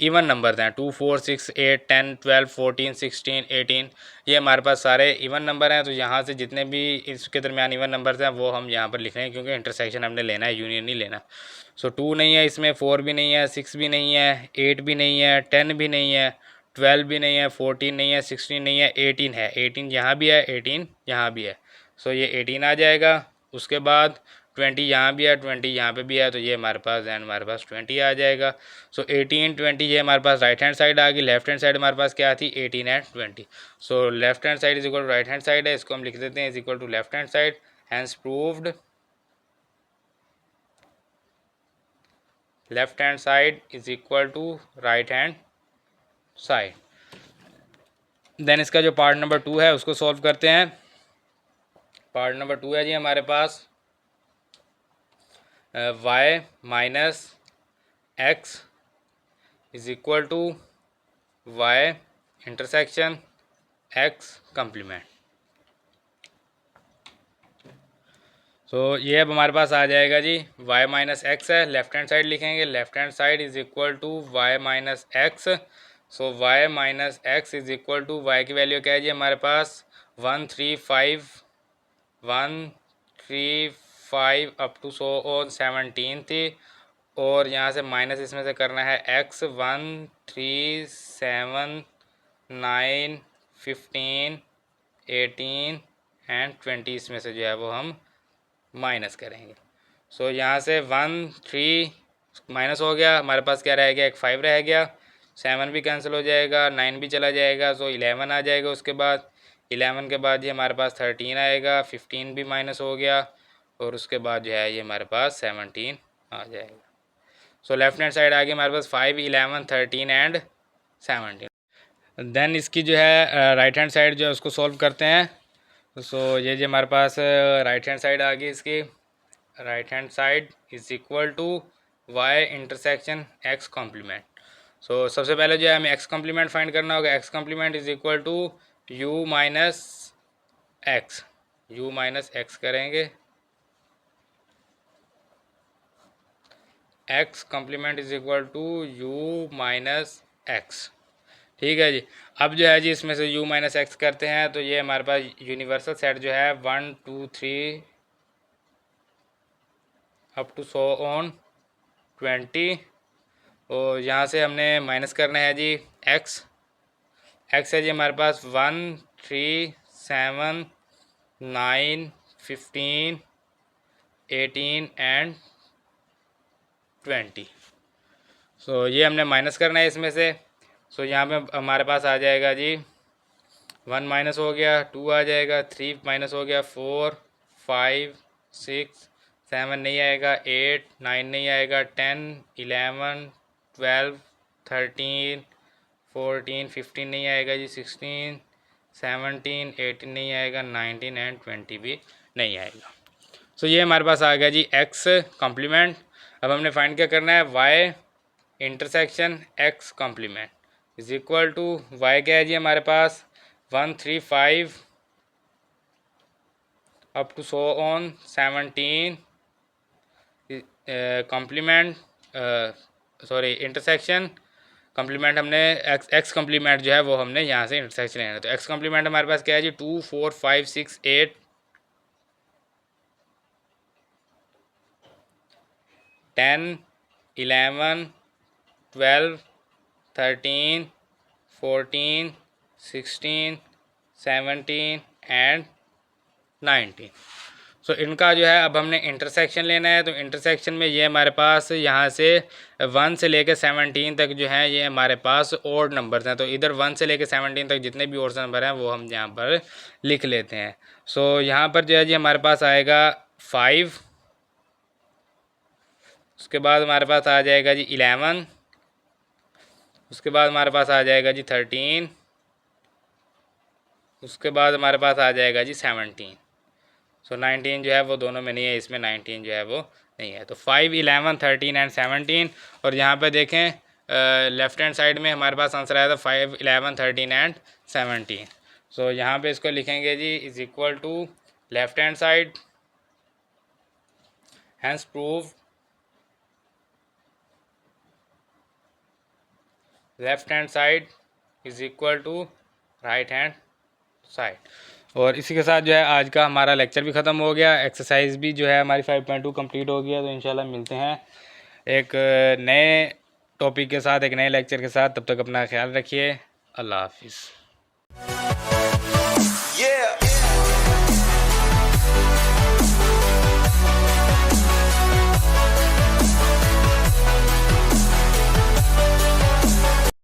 इवन नंबर्स हैं। 2 4 6 8 10 12 14 16 18 ये हमारे पास सारे इवन नंबर हैं। तो यहाँ से जितने भी इसके दरमियान इवन नंबर्स हैं वो हम यहाँ पर लिख रहे हैं, क्योंकि इंटरसेक्शन हमने लेना है, यूनियन नहीं लेना। सो 2 नहीं है इसमें, 4 भी नहीं है, 6 भी नहीं है, 8 भी नहीं है, 10 भी नहीं है, 12 भी नहीं है, 14 नहीं है, 16 नहीं है, 18 है। 18 यहाँ भी है, 18 यहाँ भी है। सो ये 18 आ जाएगा। उसके बाद 20 यहाँ भी है, 20 यहाँ पे भी है, तो ये हमारे पास दैन हमारे पास 20 आ जाएगा। सो 18 20 ये हमारे पास राइट हैंड साइड आ गई। लेफ्ट हैंड साइड हमारे पास क्या थी, 18 and 20। So left hand side is equal to right hand side है, इसको हम लिख देते हैं is equal to left hand side, hence proved left hand side is equal to right hand side. Then इसका जो पार्ट नंबर 2 है उसको सॉल्व करते हैं। पार्ट नंबर 2 है जी हमारे पास y minus x is equal to y intersection x complement. तो ये अब हमारे पास आ जाएगा जी y माइनस एक्स है, लेफ्ट हैंड साइड लिखेंगे, left hand side is equal to y minus x. So y minus x is equal to y की वैल्यू क्या है जी हमारे पास 135 अप टू 17 थी, और यहाँ से माइनस इसमें से करना है x 1 3 7 9 15 18 एंड 20 इसमें से जो है वो हम माइनस करेंगे। सो यहाँ से 1 3 माइनस हो गया, हमारे पास क्या रह गया, एक 5 रह गया, 7 भी कैंसिल हो जाएगा, 9 भी चला जाएगा, सो 11 आ जाएगा। उसके बाद 11 के बाद ये हमारे पास 13 आएगा, 15 भी माइनस हो गया, और उसके बाद जो है ये हमारे पास 17 आ जाएगा। सो लेफ्ट हैंड साइड आ गई हमारे पास 5 11 13 एंड 17। देन इसकी जो है राइट हैंड साइड जो है उसको सॉल्व करते हैं। सो ये जो हमारे पास राइट हैंड साइड आ गई, इसकी right hand side is equal to Y intersection x complement. So सबसे पहले जो है हमें एक्स कॉम्प्लीमेंट फाइंड करना होगा। X complement is equal to U minus X, U minus X करेंगे, X complement is equal to U minus X. ठीक है जी। अब जो है जी इसमें से u माइनस एक्स करते हैं, तो ये हमारे पास यूनिवर्सल सेट जो है 1 2 3 अप टू 20, और यहाँ से हमने माइनस करना है जी x। x है जी हमारे पास 1 3 7 9 15 18 एंड 20। सो ये हमने माइनस करना है इसमें से। सो यहाँ पे हमारे पास आ जाएगा जी 1 माइनस हो गया, 2 आ जाएगा, 3 माइनस हो गया, 4 5 6 7 नहीं आएगा, 8 9 नहीं आएगा, 10 11 12 13 14 15 नहीं आएगा जी, 16 17 18 नहीं आएगा, 19 एंड 20 भी नहीं आएगा। सो ये हमारे पास आ गया जी एक्स कॉम्प्लीमेंट। अब हमने फाइंड क्या करना है, y intersection x complement is equal to y क्या है जी हमारे पास 135 up to 17 complement sorry intersection complement हमने एक्स कॉम्प्लीमेंट जो है वो हमने यहाँ से इंटरसेक्शन लेना है। तो एक्स कॉम्प्लीमेंट हमारे पास क्या है जी 2 4 5 6 8 10 11 12 13 14 16 17 एंड 19। सो इनका जो है अब हमने इंटरसेक्शन लेना है। तो इंटरसेक्शन में ये हमारे पास यहाँ से 1 से लेकर 17 तक जो है ये हमारे पास ओड नंबर्स हैं। तो इधर 1 से लेकर 17 तक जितने भी ओड नंबर हैं वो हम यहाँ पर लिख लेते हैं। सो यहाँ पर जो है जी हमारे पास आएगा 5, उसके बाद हमारे पास आ जाएगा जी 11, उसके बाद हमारे पास आ जाएगा जी 13, उसके बाद हमारे पास आ जाएगा जी 17। सो 19 जो है वो दोनों में नहीं है, इसमें 19 जो है वो नहीं है। तो 5 11 13 एंड 17, और यहाँ पे देखें लेफ्ट हैंड साइड में हमारे पास आंसर आया था 5 11 13 एंड 17। सो यहाँ पे इसको लिखेंगे जी is equal to left hand side hence prove left hand side is equal to right hand side. और इसी के साथ जो है आज का हमारा लेक्चर भी ख़त्म हो गया, एक्सरसाइज भी जो है हमारी 5.2 कंप्लीट हो गया। तो इंशाल्लाह मिलते हैं एक नए टॉपिक के साथ, एक नए लेक्चर के साथ। तब तक अपना ख्याल रखिए। अल्लाह हाफिज़।